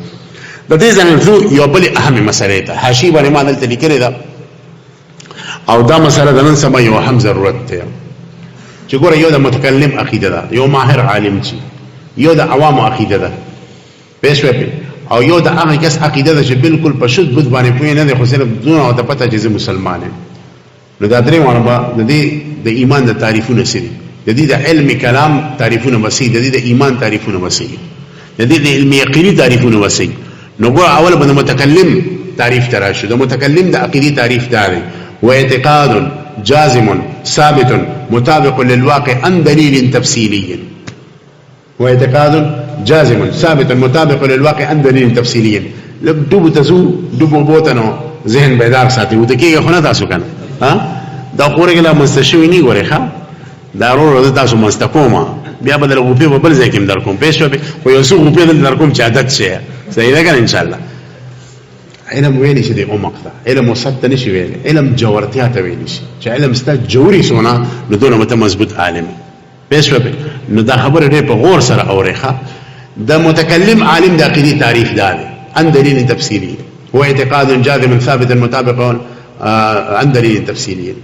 د دې ځنه یو بل اهم مسله ده حاشیه باندې ما دلته لیکل ده او دا مسله د نن سبا یو هم ضرورت ده چې ګوره یو د متکلم عقیده ده یو ماهر عالم چی یو د عوام عقیده ده پېښ او یو د هغه کس عقیده ده چې بالکل په شذ بد باندې پوی نه ده خو صرف دونه او د پته چې مسلمان نو دا درې وربا د ایمان د تعریفونه سری د دې د علم کلام تعریفونه وسی د دې د ایمان تعریفونه وسی د دې د علم یقیني تعریفونه وسی نو ګور اول به متکلم تعریف تراشه د متکلم د عقیدی تعریف دار و اعتقاد جازم ثابت مطابق للواقع عن دلیل تفصیلی و اعتقاد جازم ثابت مطابق للواقع عن دلیل تفصیلی دوبو تزو دوبو بوتنو ذهن بیدار ساتي و دکیږي خو نه تاسو کنه ها دا خورګه لا مستشوی نی ګوره ښا دا ورو تاسو مستقومه بیا بدل غوپی په بل ځای کې در کوم پېښ به خو یو څو غوپی در کوم چې عادت شي صحیح ده کنه ان شاء الله علم ویلی شي د عمق ده علم وسط نشي ویلی علم جوړتیا ته ویلی شي چې علم ستا جوړی سونه نو دونه مت مضبوط عالم پېښ به نو دا خبره دې په غور سره اورېخه د متکلم عالم د عقیدی تعریف ده عن دلیل تفسیری هو اعتقاد جازم ثابت مطابق عن دلیل تفسیری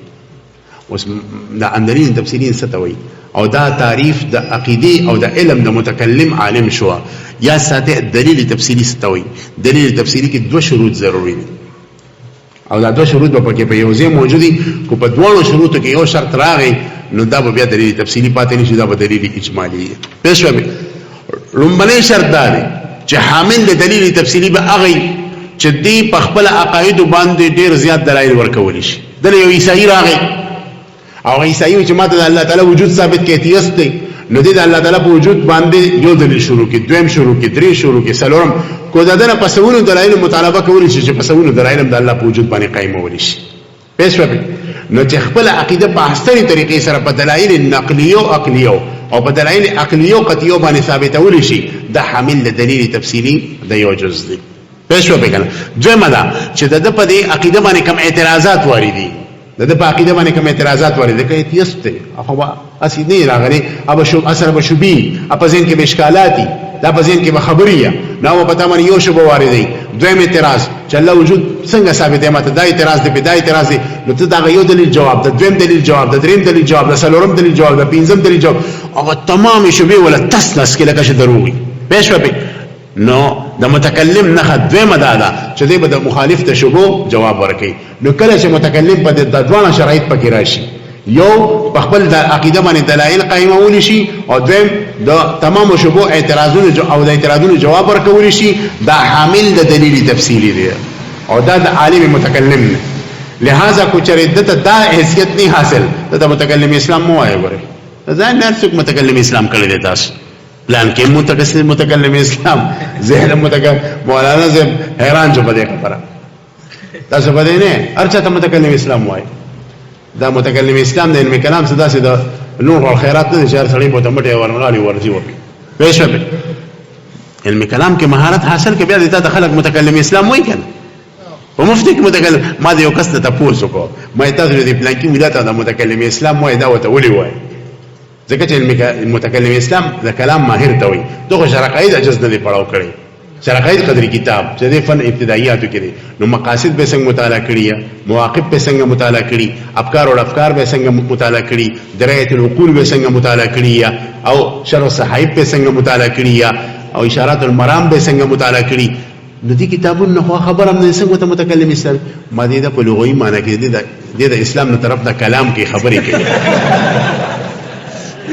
دا عن دلیل تفسیری ستوي او دا تعریف د عقیده او د علم د متکلم عالم شو یا ساته دلیل تفسیری ستوي دلیل تفسیری کې دوه شروط ضروري دي او دا دوه شروط په کې په یو ځای موجودي کو په دوه شروطو کې یو شرط راغی نو دا به بیا دلیل تفسیری پاتې نشي دا به دلیل اجمالی پېښ وي لومبني شرط دی چې حامل د دلیل تفسیری به هغه چې دی په خپل عقاید باندې ډیر زیات دلایل ورکول شي د یو عیسائی راغی او عیسائی چې ماته الله تعالی وجود ثابت کوي تیست دی نو د الله تعالی په وجود باندې یو دلیل شروع کی دویم شروع کی درې شروع کی څلورم کو دغه پسونو دلایل مطالبه کولی شي چې پسونو دلایل د الله په وجود باندې قائمول شي پېښ وي نو چې خپل عقیده په احسنی طریقې سره په دلایل نقلیو عقلیو او په دلایل عقلیو قطعیو باندې ثابتول شي د حامل دلیل تفصیلی د یو جز دی پېښ وي کنه جمع دا چې د په دې عقیده باندې کوم اعتراضات واردي د په عقیده باندې کوم اعتراضات واردي کوي تیست هو اسی نه راغلي اب شو اثر بشبي اپزین کې مشکالاتي دا پزین کې خبريه نو پتا من یو شوب واردي دویم اعتراض چې الله وجود څنګه ثابت دی ماته دا اعتراض دی بدايه اعتراض دی نو ته دا یو دلیل جواب د دویم دلیل جواب د دریم دلیل جواب د څلورم دلیل جواب د پنځم دلیل جواب او تمام شوبي ولا تسنس کې لکه دروغي پېښ وي نو د متکلم نه دویمه دا چې دی به د مخالف ته شوبو جواب ورکړي نو کله چې متکلم په د دوه شرایط پکې راشي یو په خپل د عقیده باندې دلایل قائمول شي او دویم د تمام شوبو اعتراضونو او د اعتراضونو جواب ورکول شي دا حامل د دلیل تفصیلی دی او دا د عالم متکلم نه لہذا کو چردت دا حیثیت نه حاصل د متکلم اسلام مو وایي ګره ځان نه څوک متکلم اسلام کړی دی تاسو پلان کې متکلم اسلام ذهن متکلم مولانا زم حیران جو بده خبره تاسو بده نه ارچا ته متکلم اسلام وایي دا متکلم اسلام د علم کلام صدا سي د نور او خیرات نه شهر سړی په تمټه ورنالي ورځي وي پېښه علم کلام کې مهارت حاصل کې بیا د خلک متکلم اسلام وایي کنه او مفتي کې متکلم ما د یو کس ته تاسو کو ما تاسو دې پلان کې ویلاته د متکلم اسلام وایي دا وته ولي وایي ځکه چې المتکلم اسلام د کلام ماهر ته وایي دغه شرقاید اجازه نه پړاو کړی شرقاید قدر کتاب چې د فن ابتداییاتو کې دي نو مقاصد به څنګه مطالعه کړی مواقف به څنګه مطالعه کړی افکار او افکار به څنګه مطالعه کړی درایت العقول به څنګه مطالعه کړی او شرح الصحائف به څنګه مطالعه کړی او اشارات المرام به څنګه مطالعه کړی د دې کتابونو خو خبره نه څنګه متکلم اسلام ما دې د په لغوي معنی کې د اسلام نه طرف د کلام کې خبرې کوي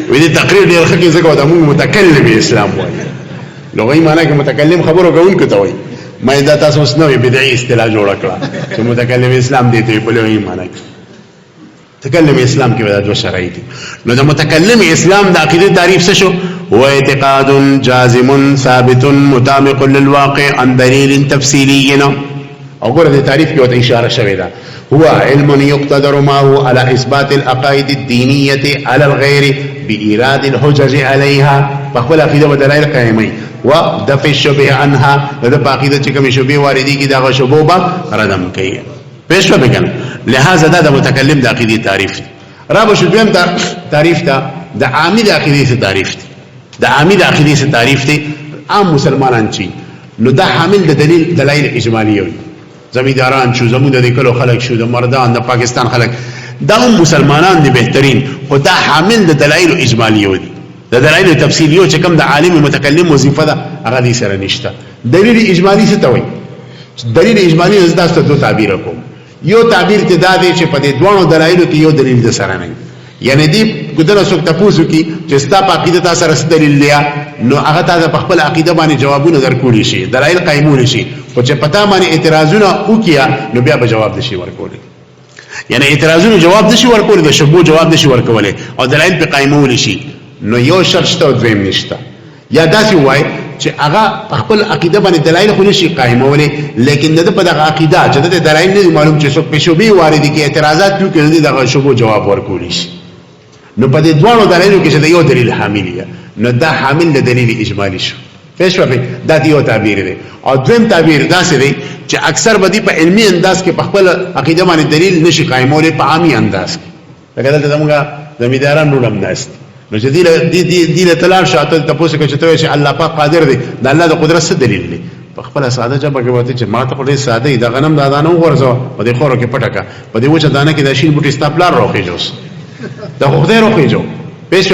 وې دې تقریر ډېر ښه کې ځکه د موږ متکلم اسلام وایي لغوي معنی کې متکلم خبرو کوونکی ته وایي ما دا تاسو اوس نوې بدعي اصطلاح جوړ کړه چې متکلم اسلام دې ته په لغوي معنی کې متکلم اسلام کې ودا دوه شرایط نو د متکلم اسلام د عقیده تعریف څه شو هو اعتقاد جازم ثابت مطابق للواقع عن دلیل تفصیلی او ګوره د تعریف کې وته اشاره شوې ده هو علم يقتدر معه على اثبات العقائد الدينيه على الغير بإيراد الحجج عليها فخپل عقیده و دلایل قائمي ودفع الشبه عنها د عقیده چې کوم شبهه واردی کی دا شبهه با ردم کوي پېښ وکړه لہذا دا د متکلم د عقیده تعریف را به شو دویم تعریف ته د عامی د عقیده تعریف د عامی د عقیده تعریف ته عام مسلمانان چی نو دا حامل د دلایل اجمالی وي زمیداران شو زموږ د کلو خلک شو د مردان د پاکستان خلک دا مسلمانان دي بهترین خو دا حامل د دلایل اجمالی وي د دلایل تفصیلیو چې کوم د عالم متکلم وظیفه ده هغه دې سره نشته دلیل اجمالی څه ته وایي دلیل اجمالی زدا ست دوه تعبیر کوم یو تعبیر ته دا دی چې په دې دوه دلایلو کې یو دلیل د سره نه یعنی دې ګدنه څوک تاسو کې چې ستا په عقیده تاسو سره دلیل لیا نو هغه تاسو په خپل عقیده باندې جوابونه درکول شي دلایل قائمول شي او چې پتا باندې اعتراضونه وکیا نو بیا به جواب نشي ورکول یعنی اعتراضونو جواب نشي ورکول د شبو جواب نشي ورکول او دلایل په قائمول شي نو یو شرط ته دویم نشته یا داسې وای چې هغه خپل عقیده باندې دلایل خو نشي قائمولې لیکن د په دغه عقیده چې د دلایل نه معلوم چې څوک په شوبې واردې کې اعتراضات کوي دغه شوبو جواب ورکول شي نو په دې دوه دلایلو کې چې د یو دلیل حامل یا نو دا حامل د دلیل اجمالی شو پېښ په دا یو تعبیر دی او دویم تعبیر دا څه دی چې اکثر بدی په علمی انداز کې په خپل عقیده باندې دلیل نشي قائمول په عامي انداز کې لکه دلته زموږ زمیداران ډوډم ناست نو چې دی له تلار شاته تاسو کې چې ته چې الله پاک قادر دی د الله د قدرت څخه دلیل دی په خپل ساده جبه کې وته چې ما ته په ساده د غنم د دانو ورځو په دې خورو کې پټکا په دې وچه دانه کې د شین بوټي استاپلار روخي جوس دا خو دې روخي جو پېښ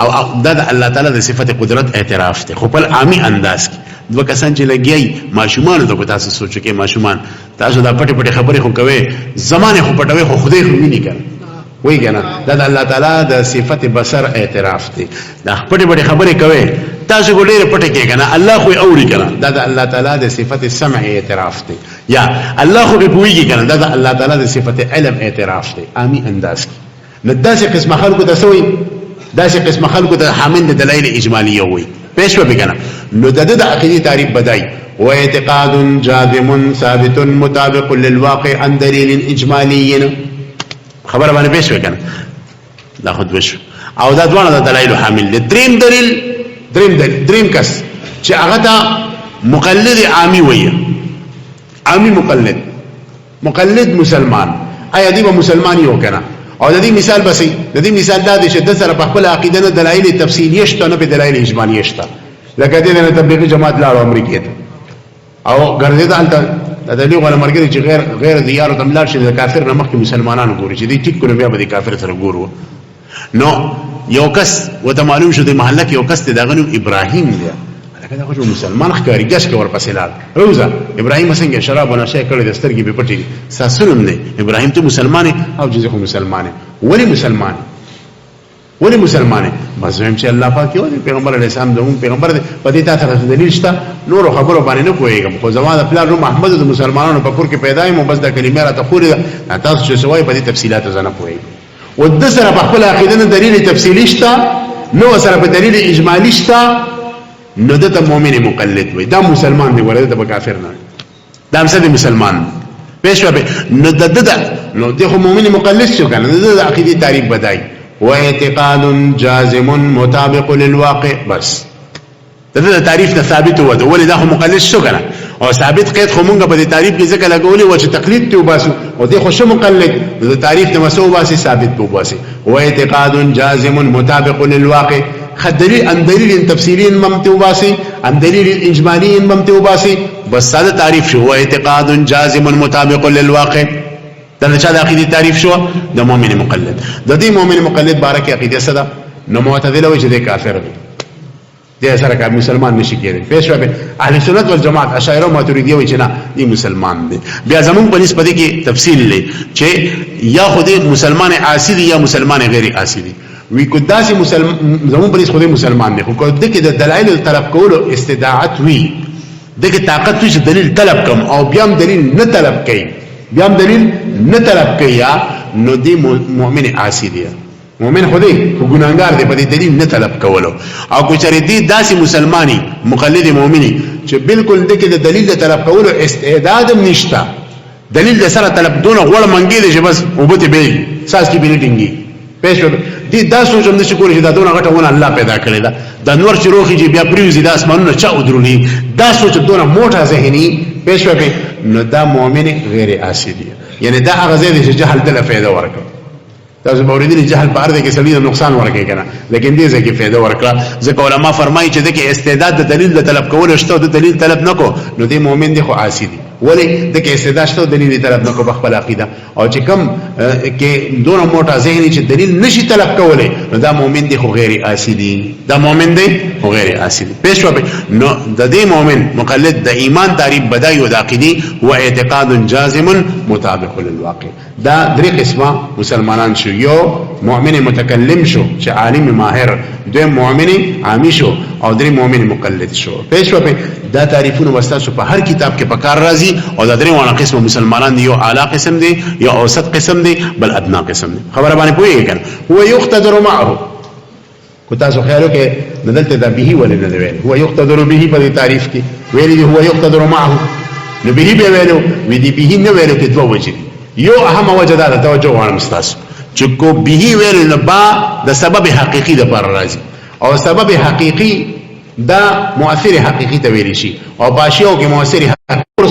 او د الله تعالی د صفت قدرت اعتراف ته خو په عامي انداز کې دوه کسان چې لګیای ماشومان ته تاسو سوچو کې ماشومان تاسو دا پټي پټي خبرې خو کوي زمانه خو پټوي خو خدای خو ویني کنه وای کنه دا د الله تعالی د صفت بصر اعتراف دی دا پټي پټي خبرې کوي تاسو ګورئ پټي کې کنه الله خو اوري کنه دا د الله تعالی د صفت سمع اعتراف دی یا الله خو کوي کنه دا د الله تعالی د صفت علم اعتراف دی عامي انداز کې نداسه قسم خلکو تسوي داسې قسم خلکو ته حامل د دلایل اجمالیه وي پېښ به کنه نو د عقیدی تعریف بدای و اعتقاد جازم ثابت مطابق للواقع عن دلیل اجمالی خبر باندې پېښ وکنه دا خود وشو او دا دوه د دلایل حامل دي دریم کس چې هغه ته مقلد عامی وي عامی مقلد مسلمان ایا دی مسلمان یو کنه او د دې مثال بسې د دې مثال دا دی چې د سره په خپل عقیده نه دلایل تفصیلی شته نه په دلایل اجمالی شته لکه دې نه تبلیغي جماعت لاړو امریکا ته او ګرځیدل د تبلیغ ولا مرګري چې غیر دیار تملار شي د کافر نه مخکې مسلمانانو ګوري چې دې ټیک کړو بیا به کافر سره ګورو نو یو کس وته معلوم شو د محله کې یو کس د غنو ابراهیم دی لکه دا خو مسلمان ښکاری ګش کې ورپسې لاړ روزه ابراهیم څنګه شراب او نشه کړی د سترګې په پټي ساسرم نه ابراهیم ته مسلمان او جزء خو مسلمان ولی مسلمان مزهم چې الله پاک یو پیغمبر علی السلام دغه پیغمبر دی په دې تاسو دلیل شته نور خبرو باندې نه کویږم خو زموږ د پلان رو محمد د مسلمانانو په کور کې پیدا یم بس د کلمې را تخوري تاسو چې سوای په دې تفصيلات زنه کوی و د سره په خپل عقیده نه دلیل تفصیلی شته نو سره په دلیل اجمالی شته نو دته مؤمن مقلد وي دا مسلمان دی ورته په کافر نه دا مسد مسلمان پېښ به نو نو دغه مؤمن مقلد شو کنه د عقیده تعریف بدای و اعتقاد جازم مطابق للواقع بس دا تعریف ثابت هو ده ولې دا مقلد شو کنه او ثابت قید خو مونږ په دې تعریف کې ځکه لګولې و چې تقلید ته وباسو او دې خو شو مقلد د تعریف نه مسو واسي ثابت په واسي و اعتقاد جازم مطابق للواقع خدلیل ان دلیل تفصیلی ممتوباسی ان دلیل اجمالی ممتوباسی بس ساده تعریف شو اعتقاد جازم مطابق للواقع دا چا د عقیده تعریف شو د مؤمن مقلد د دې مؤمن مقلد بارکه عقیده صدا نو معتزله وجه د کافر دی د سره کا مسلمان نشي کېږي پېښ به اهل سنت والجماعت اشاعره ماتریدیه وي چې نه دی مسلمان دی بیا زمون په نسبت کې تفصیل لې چې یا خود مسلمان عاصی دی یا مسلمان غیر عاصی دی وی کو داسې زمون په نسبت مسلمان دی خو دغه د دلایل طلب کولو استداعت وی دغه طاقت وی چې دلیل طلب کوم او بیا دلیل نه طلب کوي بیا دلیل نه طلب کوي نو دی مؤمن عاصی دی مؤمن خو دی خو ګناګار دی په دې دلیل نه طلب کولو او کو چری دی داسې مسلمانی مقلد مؤمنی چې بالکل دغه د دلیل طلب کولو استعداد نشته دلیل د سره طلب دون غوړ منګي دی چې بس وبته به ساس کی بلیټینګي پېښو دي دا سوچم نشي کولی چې دا دونه غټه الله پیدا کړی دا د نور چې روخي چې بیا پریوزي د اسمانونو چا ودرونی دا سوچ دونه موټه ذهني پېښو کې نو دا مؤمن غیر عاصی دی یعنی دا هغه ځای چې جهل دله فائدہ ورکړي تاسو باورې جهل په ارده کې سړي نقصان ورکړي کنه لیکن دې ځکه فائدہ ورکړه ځکه علما فرمایي چې دغه استعداد د دلیل د طلب کول شته د دلیل طلب نکو نو دې مؤمن دی خو عاصی دی ولی دغه استعداد شته دلیل طلب نکو بخپل عقیده او چې کم کې دونه موټه ذهني چې دلیل نشي طلب کولای نو دا مؤمن دی خو غیر عاصی دی دا مؤمن دی خو غیر عاصی دی پېښ وبه نو د دې مؤمن مقلد د ایمان تعریف بدای او د عقیده او اعتقاد جازم مطابق للواقع دا درې قسمه مسلمانان شو یو مؤمن متکلم شو چې عالم ماهر دویم مؤمن عامی شو او درې مؤمن مقلد شو پېښ وبه دا تعریفونه واستاسو په هر کتاب کې پکار راځي او دا درې وانه قسم مسلمانان یو اعلی قسم دی یا اوسط قسم دی بل ادنا قسم دی خبره باندې پوهیږئ کنه هو یقتدر معه کو تاسو خیالو کې بدلته دا به ولې نه ویل هو یقتدر به په تعریف کې ویل هو یقتدر معه نو به به ویلو وی دی به نه ویلو کې دوه وجه یو اهم وجه دا توجه غواړم تاسو چې کو به ویل نو با د سبب حقيقي د پر راځي او سبب حقيقي دا مؤثر حقيقي ته ویل شي او باشیو کې مؤثر حقيقي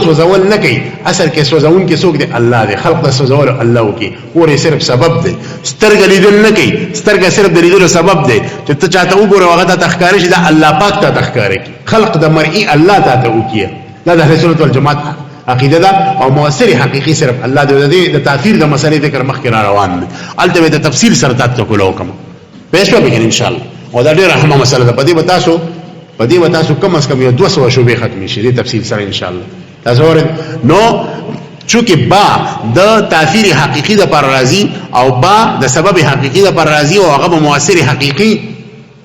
سوزول نه کوي اصل کې سوزون کې څوک دی الله دی خلق د سوزول الله وکي ور صرف سبب دی سترګ لیدل نه کوي سترګ صرف د لیدلو سبب دی چې ته چاته وګوره هغه ته تخکاري شي دا الله پاک ته تخکاري خلق د مرئی الله ته وکي دا د اهل سنت والجماعت عقیده دا او مؤثر حقيقي صرف الله د تاثیر د مسلې ذکر مخکې روان دي البته د تفصیل سره تاسو کولو کوم پېښه به ان شاء الله او دا ډېر رحمه مسله ده په دې وتاسو کم از کم یو 200 شوبې ختم شي د تفصیل سره ان شاء الله تاسو نو چونکه با د تاثیر حقيقي د پر راضي او با د سبب حقيقي د پر راضي او هغه مؤثر حقيقي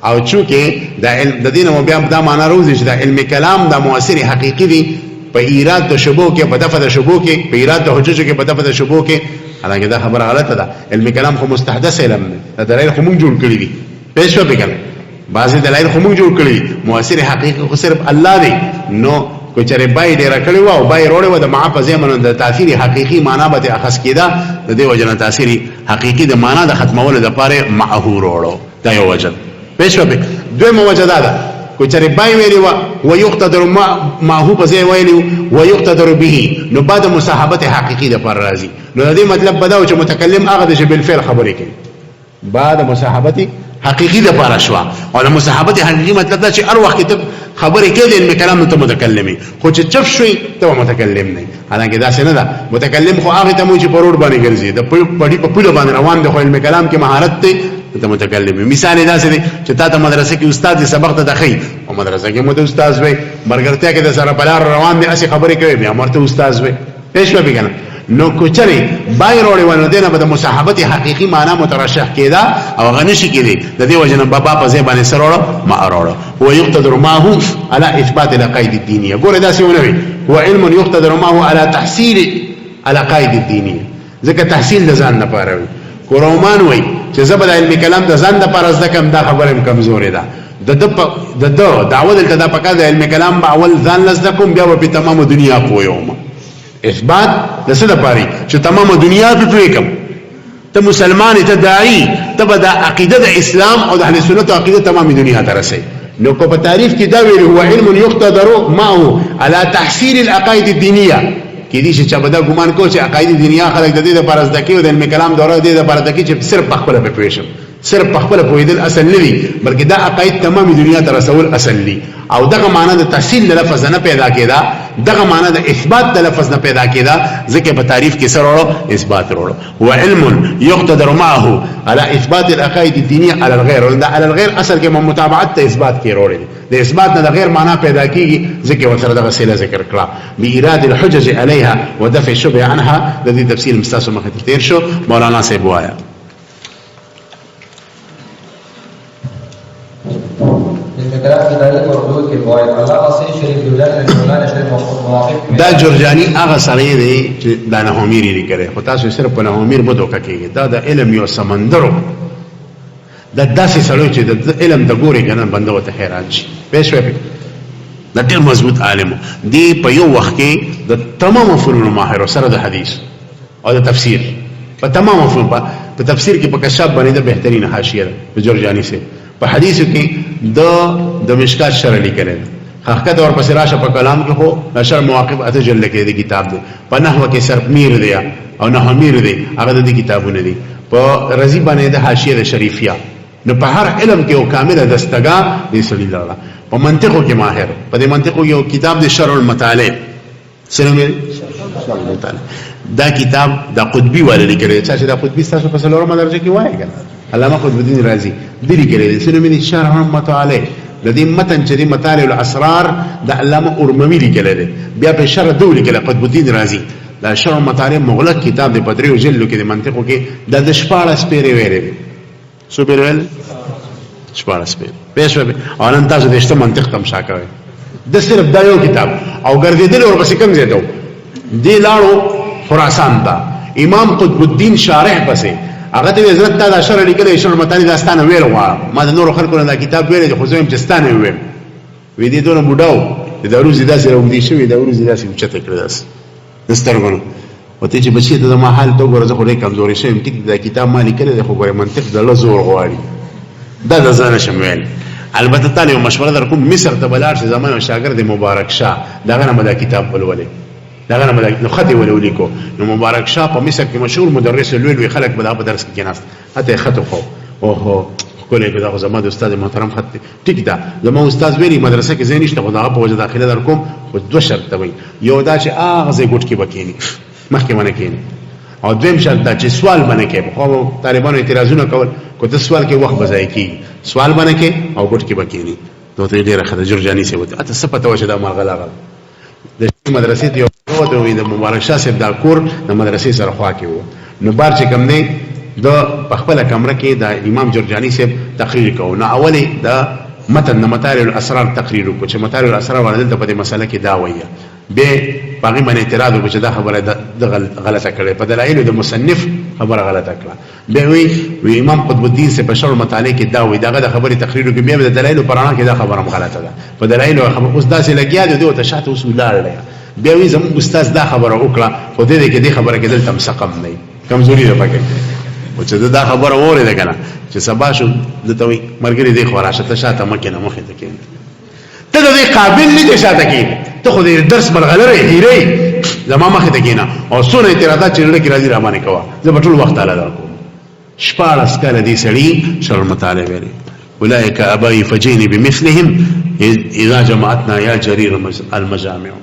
او چونکه د علم د دین مو بیا دا معنا روزي چې د علم کلام د مؤثر حقيقي دی په ایراد د شبو کې په دفع د شبو کې په ایراد د حجج کې په دفع د شبو کې حالانکه دا خبره غلطه ده علم کلام خو مستحدث علم نه دلایل خو موږ جوړ کړی دي پېښه وکړه بعضی دلایل خو موږ جوړ کړی مؤثر حقيقي خو صرف الله دی نو کو چرې بای ډیر کړی و او بای وروړي و د معافظه من د تاثیر حقيقي معنا به اخص کیدا د دې وجنه تاثیر حقيقي د معنا د ختمولو لپاره معهور وروړو دا یو وجه پېښه به دویمه وجه ده کو چرې بای ویلی و یقتدر ما هو بځای ویلی و یقتدر به نو بعد مصاحبت حقيقي د پر راضي نو د دې مطلب بداو چې متکلم هغه د بالفعل خبرې کوي بعد مصاحبت حقيقي د پر شوا او د مصاحبت حقيقي مطلب دا چې هر وخت ته خبرې کوي د علم کلام ته متکلمي خو چې چف شوي ته متکلم نه حالانکه دا څنګه ده متکلم خو هغه ته مو چې پروړ باندې ګرځي د پړي په پوله باندې روان د علم کلام کې مهارت ته متکلم مثال دا څه دی چې تا ته مدرسې کې استاد سبق ته دخی او مدرسې کې مو ته استاد وي مرګرتیا کې د سره بلار روان دي اسی خبرې کوي بیا مرته استاد وي پېښ به کنه نو کوچري بای وروړي ونه دینه به د مصاحبت حقيقي معنا مترشح کېدا او غنشي کېدی د دې وجنه بابا په ځای باندې سروړو ما اروړو هو يقتدر ما هو على اثبات العقائد الدينيه ګوره دا څه ونوي هو علم يقتدر ما هو على تحصيل العقائد الدينيه ځکه تحصیل د ځان نه پاره کورومان وای چې زبر علم کلام د ځان د پاره زده کم دا خبره کمزورې ده د دعوت دلته د پکا د علم کلام په اول ځان لزده کوم بیا په تمامه دنیا پویوم اثبات د څه لپاره چې تمامه دنیا په پوي کوم ته مسلمان ته داعي ته د عقیده د اسلام او د اهل سنت عقیده تمامه دنیا ته رسي نو کو په تعریف کې دا ویل هو علم يقتدر معه على تحصيل العقائد الدينيه کې دي چې چا بدا ګمان کو چې عقاید دنیا خلک د دې لپاره ځکه او د علم کلام دوره د دې لپاره ځکه چې صرف په خپل په پوهیشم صرف په خپل پوهیدل اصل نه دي بلکې دا عقاید تمامي دنیا ته رسول اصل دي او دغه معنی د تحصیل لفظ نه پیدا کېدا دغه معنی د اثبات د لفظ نه پیدا کېدا ځکه په تعریف کې سره ورو اثبات ورو هو علم يقتدر معه على اثبات العقائد الدينيه على الغير ولدا على الغير اصل کې متابعت ته اثبات کې وروړي د اثبات نه د غیر معنا پیدا کیږي ځکه ورسره دغه سیله ذکر کړه بإيراد الحجج عليها ودفع الشبه عنها د دې تفصیل مستاسو مخه تیر شو مولانا صاحب وایا دا جرجانی هغه سړی دی چې دا نه همیر لري خو تاسو صرف په نه همیر مو دوکه کېږي دا د علم یو سمندرو دا داسې سړی چې د علم د ګوري کنه بنده وته حیران شي پېښ وي دا ډېر مضبوط عالم دی په یو وخت کې د تمام فنون ماهر سره د حدیث او د تفسیر په تمام فنون په تفسیر کې په کشاف باندې د بهترین حاشیه ده جرجانی سے په حدیث کې د مشکات شرح لیکل حقیقت اور پس راشه په کلام کې هو نشر مواقف اته جل کې د کتاب دی په نحوه کې صرف میر دی او نه میر دی هغه د کتابونه دي په رضی باندې د حاشیه د شریفیه نو په هر علم کې او کامله دستګاه دی صلی الله په منطقو کې ماهر په دې منطقو یو کتاب د شرح المطالع سره دا کتاب د قطبی والے لیکل چې دا قطبی تاسو په څلورمه درجه کې وایي کنه علامه قطب الدین رازی دې لیکل سره مې شرح المطالع د دې متن چې د مطالع الاسرار د علامه اورموی لیکل دي بیا په شرح دولی کې قطب الدین رازی دا شرح المطالع مغلق کتاب د بدر او جلو کې د منطقو کې د شپاړه سپیره ویری سو بیرل شپاړه سپیره پېښه او نن تاسو د شته منطق تم شاکوي د صرف دا یو کتاب او ګرځیدل اور پسې کم زیاتو دی لاړو خراسان ته امام قطب الدین شارح پسې هغه ته حضرت تعالی شرح لیکل شرح المطالع داستانه ویل غواړم ما د نور خلکو نه کتاب ویل خو زم چستانه ویل وې دې دونه بډاو د روزي داسې راوندي شوی د روزي داسې چته کړی داس دسترګونو وته چې بچی ته ما حال ته ګوره زه خو ډېر کمزوري شوم ټیک دا کتاب ما لیکلی دی خو ګوره منطق د الله زور غواړي دا د ځانه شم ویل البته تعالی یو مشوره در کوم مصر ته بلار شي زمانه او شاګرد مبارک شاه دغه نه مدا کتاب ولولې دغه نه مدا نو خطي ولولې کو نو مبارک شاه په مصر کې مشهور مدرس لوی خلک به په درس کې کېناست اته خط خو اوه کولې به دا زموږ استاد محترم خط ټیک دا زموږ استاد ویلي مدرسه کې زین نشته خو دا په وجه داخله در کوم خو دوه شرط وي یو دا چې اغه ګټ کې بکینی مخکې باندې کینی او دویم شرط دا چې سوال باندې کې خو طالبانو اعتراضونه کول کو ته سوال کې وخت بځای کی سوال باندې کې او ګټ کې بکینی دوی ډیره خدای جرجانی سي وته اته سپته وشه دا مرغلا د مدرسې یو د مبارک شاه صاحب دا کور د مدرسې سره خوا کې وو نو بار چې کوم نه د خپل کمره کې د امام جرجانی صاحب تقریر کوو نو اولی د متن مطالع الاسرار تقریر کو چې مطالع الاسرار ولدل په دې مسله کې دا وایي به باغی باندې اعتراض وکړي چې دا خبره د غلطه کړې په دلایل د مصنف خبره غلطه کړه به وی امام قطب الدین سے بشر مطالعه کې دا وایي دا خبره تقریر کې بیا د دلایل پرانا کې دا خبره غلطه ده په دلایل خبره اوس دا سه لګیا دی او ته شاته اصولار دی بیا وی زموږ استاد دا خبره وکړه خو دې کې دې خبره کې دلته مسقم نه کمزوري ده پکې او چې دا خبره وره ده کنه چې سبا شو دته وي مرګري دی خراشه ته شاته مکه نه مخه ته کې ته دې قابل نه دي شاته کې ته خو دې درس مرغلره هیري زما مخه ته کې نه او سونه اعتراضات چې لړ کې راځي را باندې کوا زه په ټول وخت تعالی درکو شپارس کله دې سړي شر مطالعه ویلي اولئک ابای فجینی بمثلهم اذا جمعتنا یا جرير المجامع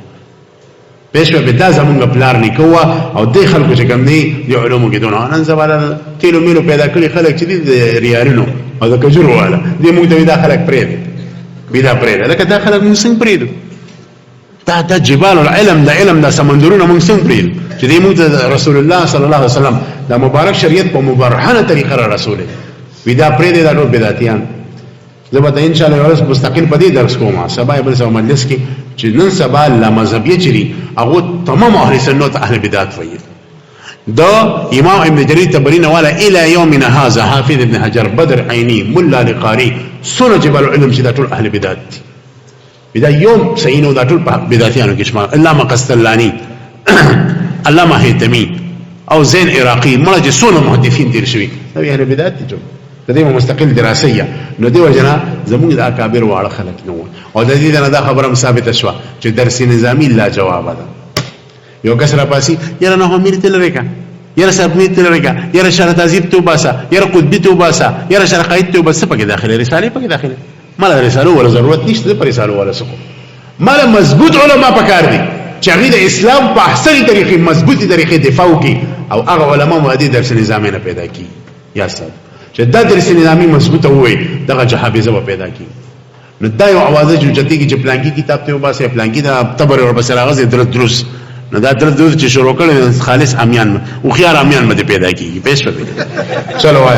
پېښه به دا زمونږ پلار نکوه او د خلکو چې کوم دي د علومو کې دونه نن زباله تیلو میلو پیدا کړی خلک چې دي ریارینو او د کجور والا دې موږ ته دا خلک پرې بيدا پرې لکه دا خلک موږ څنګه پرې دا جبال العلم دا علم دا سمندرونه موږ څنګه پرې چې دې موږ رسول الله صلی الله علیه وسلم دا مبارک شریعت په مبرهنه طریقه را رسول بيدا پرې دا ټول بدعتيان زبته ان شاء الله ورس مستقل په دې درس کوم سبا بل سو مجلس کې چې نن سبا لا مذهبي چری هغه تمام اهل سنت اهل بدعت وایي دا امام ابن جرير تبرين والا الى يومنا هذا حافظ ابن حجر بدر عيني ملا لقاري سنه جبل العلم چې دا ټول اهل بدعت دي بدا یوم سینو دا ټول بدعتيانو کې شمال علامه قسطلاني علامه هیتمی او زين عراقي مړه سنه محدثین دي شوی دا اهل بدعت دي د دې مستقل دراسيه نو دی وجنا زموږ د اکابر واړه خلک نو او د دې نه دا خبره ثابت شوه چې درس نظامی لا جواب ده یو کس را پاسي یره نه امیر تل ریکا یره سب می تل ریکا یره شرح تهذیب تو باسا یره قطبی تو باسا یره شرح قید تو بس پکې داخله رساله پکې داخله مال رساله ولا ضرورت نشته پر رساله ولا سکو مال مضبوط علما پکار دي چې هغه د اسلام په احسن طریقې مضبوطی طریقې دفاع کوي او هغه علما مو دې درس نظامی نه پیدا کی یا سب چې دا درس نظامی مضبوطه وي دغه جهابزه به پیدا کی نو دا یو اوازه جوړتی کی چې پلانکی کتاب ته وباسه پلانکی دا تبر او بسراغه درس نو دا درس چې شروع کړي خالص امیان او خيار امیان مده پیدا کیږي پېښ په چلو وای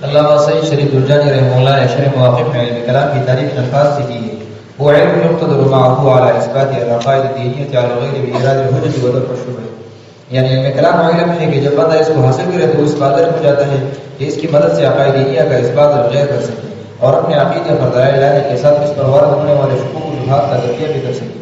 علامہ سید شریف درجانی رحمہ اللہ شرح مواقف علم کلام کی تعریف الفاظ سے کی ہے هو علم يقتضي معه على اثبات العقائد الدينيه على الغير بايراد الحجج ودفع الشبهه یعنی علم کلام علم ہے کہ جب بندہ اس کو حاصل کرے تو اس قادر ہو جاتا ہے کہ اس کی مدد سے عقائد دینیہ کا اثبات الغیر کر سکے اور اپنے عقیدے پر دلائل لانے کے ساتھ اس پر وارد ہونے والے شکوک و شبہات کا تجزیہ بھی کر سکے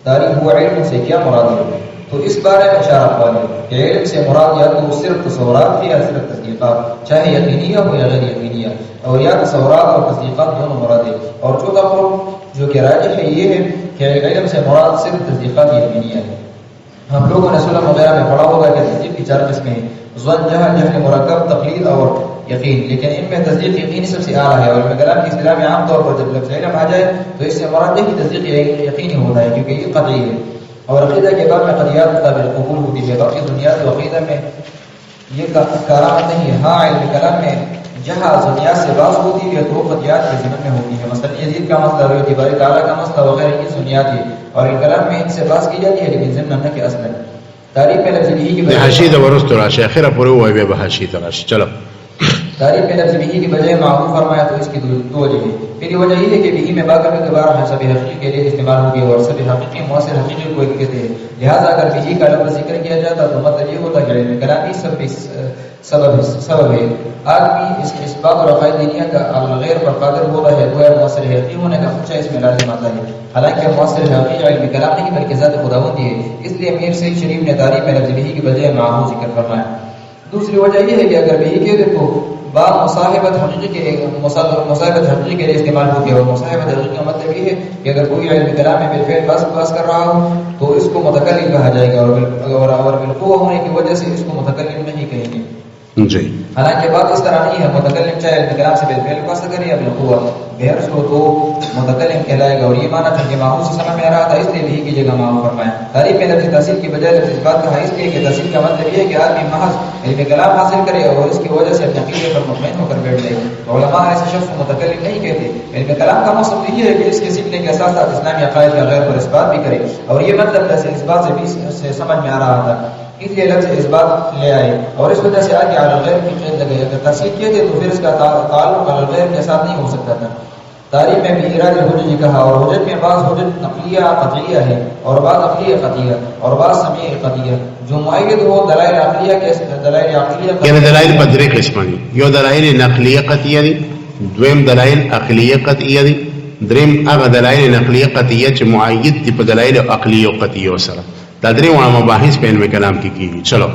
تعریف ہوا علم سے کیا مراد ہے تو اس بارے میں اشارہ والے کہ علم سے مراد یا تو صرف تصورات ہے یا صرف تصدیقات چاہے یقینیہ ہو یا غیر یقینیہ اور یا تصورات اور تصدیقات دونوں مراد ہے اور چوتھا قول جو کہ راجح ہے یہ ہے کہ علم سے مراد صرف تصدیقات یقینیہ ہے ہم لوگوں نے سلم وغیرہ میں پڑھا ہوگا کہ تصدیق کی 4 قسمیں ہیں ظن جہل مرکب تقلید اور یقین لیکن ان میں تصدیق یقینی سب سے اعلیٰ ہے اور علم کلام کی اصطلاح میں عام طور پر جب لفظ علم آ جائے تو اس سے مراد ہے کہ تصدیق یقینی ہوتا ہے کیونکہ یہ قطعی ہے اور عقیدہ کے باب میں قطعیات قابل قبول ہوتی ہے باقی دنیات و عقیدہ میں یہ کراہت نہیں ہے ہاں علم کلام میں جہاں دنیا سے باز ہوتی ہے تو قطعیات کے ضمن میں ہوتی ہے مثلا یزید کا مسئلہ روایت باری تعالیٰ کا مسئلہ وغیرہ یہ دنیات ہے اور کلام میں ان سے باز کی جاتی ہے لیکن ضمن نہ کہ اصلا تعریف میں لفظ یہی کہ حشید ورست راشی اخره پورې وای به حشید راشي چلو तारीफ में लफ्ज़ बिही की बजाय माहू फरमाया तो इसकी दो वजह है। फिर वजह ये है कि बिही में बाक़ी कबार है सब हक़ीक़ी के लिए इस्तेमाल होगी और सब हक़ीक़ी मुअस्सिर हक़ीक़ी को कहते हैं। लिहाजा अगर बिही का लफ्ज़ जिक्र किया जाता तो मतलब ये होता कि इल्म कलामी सबब है। आदमी इस बात और अक़ाइद दीनिया का गैर पर कादिर होता है गोया मुअस्सिर हक़ीक़ी होने का खुदशा इसमें लाज़िम आता है। हालांकि मुअस्सिर हक़ीक़ी इल्म कलाम नहीं बल्कि ज़ात खुदावंदी है, इसलिए मीर सईद शरीफ ने तारीफ में लफ्ज़ बिही की बजाय माहू जिक्र फरमाया। दूसरी वजह यह है कि अगर बिही कहते तो बात मुसाहिबत हक़ीक़ी के लिए इस्तेमाल हो गया और मुसाहिबत हक़ीक़ी का मतलब ये है कि अगर कोई इल्म कलाम में बिलफ़िल बस कर रहा हो तो इसको मुतकल्लिम कहा जाएगा और बिलक़ुव्वा होने की वजह से इसको मुतकल्लिम नहीं कहेंगे जी। हालांकि बात इस तरह नहीं है, मुतकल्लिम चाहे इल्म कलाम से बिलफ़िल बस करे या बिलक़ुव्वा बहर सो तो मुतकल्लिम कहलाएगा। और ये माना था कि माहू से समझ में आ रहा था इसलिए भी की जगह माहू फरमाया। तारीफ में लफ्ज़ तहसील की बजाय लफ्ज़ इस बात कहा इसलिए कि तहसील का मतलब ये है कि आदमी महज इल्म कलाम हासिल करे और इसकी वजह से अपने अक़ीदे पर मुतमईन होकर बैठ जाए। तो उलमा ऐसे शख्स को मुतकल्लिम नहीं कहते। इल्म कलाम का मकसद ये है कि इसके सीखने के साथ इस्लामी अक़ाइद का गैर पर इस्बात भी करे और ये मतलब जैसे इस बात से भी समझ में आ रहा था, इसलिए लफ्ज़ इस बात ले आए और इस वजह से आगे अल-गैर की क़ैद लगे। अगर तहसील किए थे तो फिर इसका ताल्लुक़ अल-गैर के साथ नहीं हो सकता था। तारीफ में भी इराद हुज्जत कहा और हुज्जत में बाज़ हुज्जत नक़लिया क़तइया है और बाज़ अक़लिया क़तइया और बाज़ समीअ क़तइया। जो मुअय्यद हो दलाइल अक़लिया के यानी दलाइल पर दरे क़िस्म दी, यो दलाइल नक़लिया क़तइया दी, द्वयम दलाइल अक़लिया क़तइया दी, द्रीम अग दलाइल नक़लिया क़तइया च मुअय्यद दी पर दलाइल अक़लिया क़तइया सरा तदरीम व मबाहिस पे इल्म कलाम की। चलो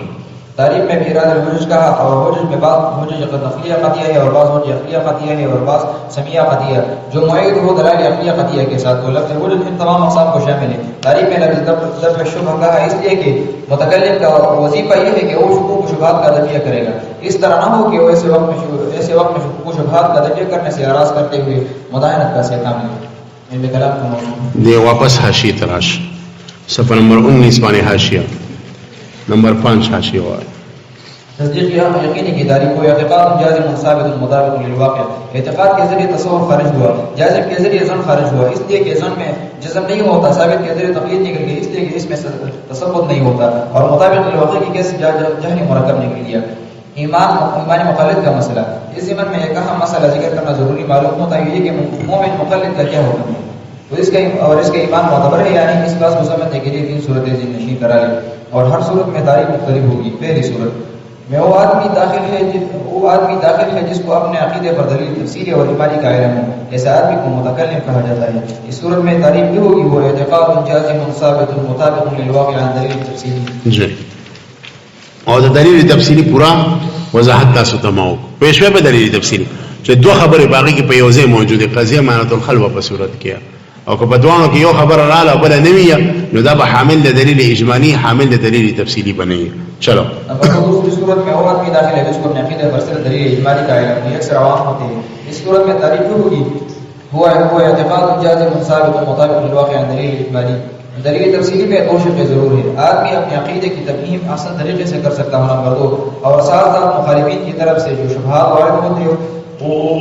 तारीफ में भी इराद हुज्जत कहा और हुज्जत में बाज़ हुज्जत नक़लिया क़तइया है और बाज़ हुज्जत अक़लिया क़तइया है और बाज़ समीअ क़तइया। जो मुअय्यद हो दलाइल अक़लिया क़तइया के साथ तो लफ्ज़ हुज्जत इन तमाम अक़साम को शामिल है। तारीफ में लफ्ज़ दफ़्अ शुबह कहा इसलिए कि मुतकल्लिम का वजीफ़ा यह है कि वो शुकूक व शुबहात का दफ़िया करेगा। इस तरह न हो कि वो ऐसे वक्त में शुकूक व शुबहात का दफ़िया करने से आराज़ करते हुए मुदाहनत का इस्तेमाल ले। इल्म कलाम का मौज़ू दे वापस हाशिया तराश सफ़र नंबर 19 माने हाशिया नंबर 5 हाशिया हुआ तस्दीक़ यकीनी की तारीफ़ को एतिक़ाद जाज़िम साबित मुताबिक़ लिलवाक़िअ। एतिक़ाद के ज़रिए तसव्वुर खारिज हुआ, जाज़िम के ज़रिए ज़न खारिज हुआ, इसलिए कि ज़न में जिस्म नहीं होता, साबित के ज़रिए तक़लीद निकल गई इसलिए कि इसमें तसव्वुर नहीं होता और मुताबिक़ लिलवाक़िअ की कैसे जहनी मुरक्कब निकल गया। ईमान मुक़ल्लिद का मसला, इस ज़मन में एक अहम मसला जिक्र करना ज़रूरी मालूम होता है कि मोमिन मुक़ल्लिद का क्या हुक्म है तो इसका ईमान मुतबर है, यानी इस बात को समझने के लिए 3 सूरतें ज़िंदगी करा ली और हर सूरत में तारीफ़ मुख्तलिफ होगी। पहली सूरत में वो आदमी दाखिल है जिसको अपने अक़ीदे पर दलील तफसीली और ईमानी का इल्म हो, ऐसे आदमी को मुतकल्लिम कहा जाता है। इस सूरत में तारीफ़ भी होगी वो एतिक़ाद जाज़िम साबित मुताबिक़ लिलवाक़िअ अन दलील तफसीली जी और दलील तफसीली पूरा वजाहत तासु तमाओ पेशवे पे दलील तफसीली जो दो खबर बाकी की पेयोज़े मौजूद है क़ज़िया मानतुल खल्वा पर सूरत किया और को बदवानों की यो खबर राला बला नविया नुदा हामिल दलील इजमाली हामिल दलील तफसीली बनी। चलो दूसरी सूरत में और आदमी दाखिल है जिसको अपने अक़ीदे पर सिर्फ दलील इजमाली का इल्म है, अक्सर आवाम होते हैं। इस सूरत में तारीफ़ होगी हुआ एतिक़ाद जाज़िम साबित मुताबिक़ लिलवाक़िअ अन दलील इजमाली। दलील तफसीली में 2 शर्तें ज़रूर है। आदमी अपने अक़ीदे की तफ़हीम आसान तरीके से कर सकता हो नंबर 2 और साथ साथ मुखालिफीन की तरफ से जो शुबहात वारिद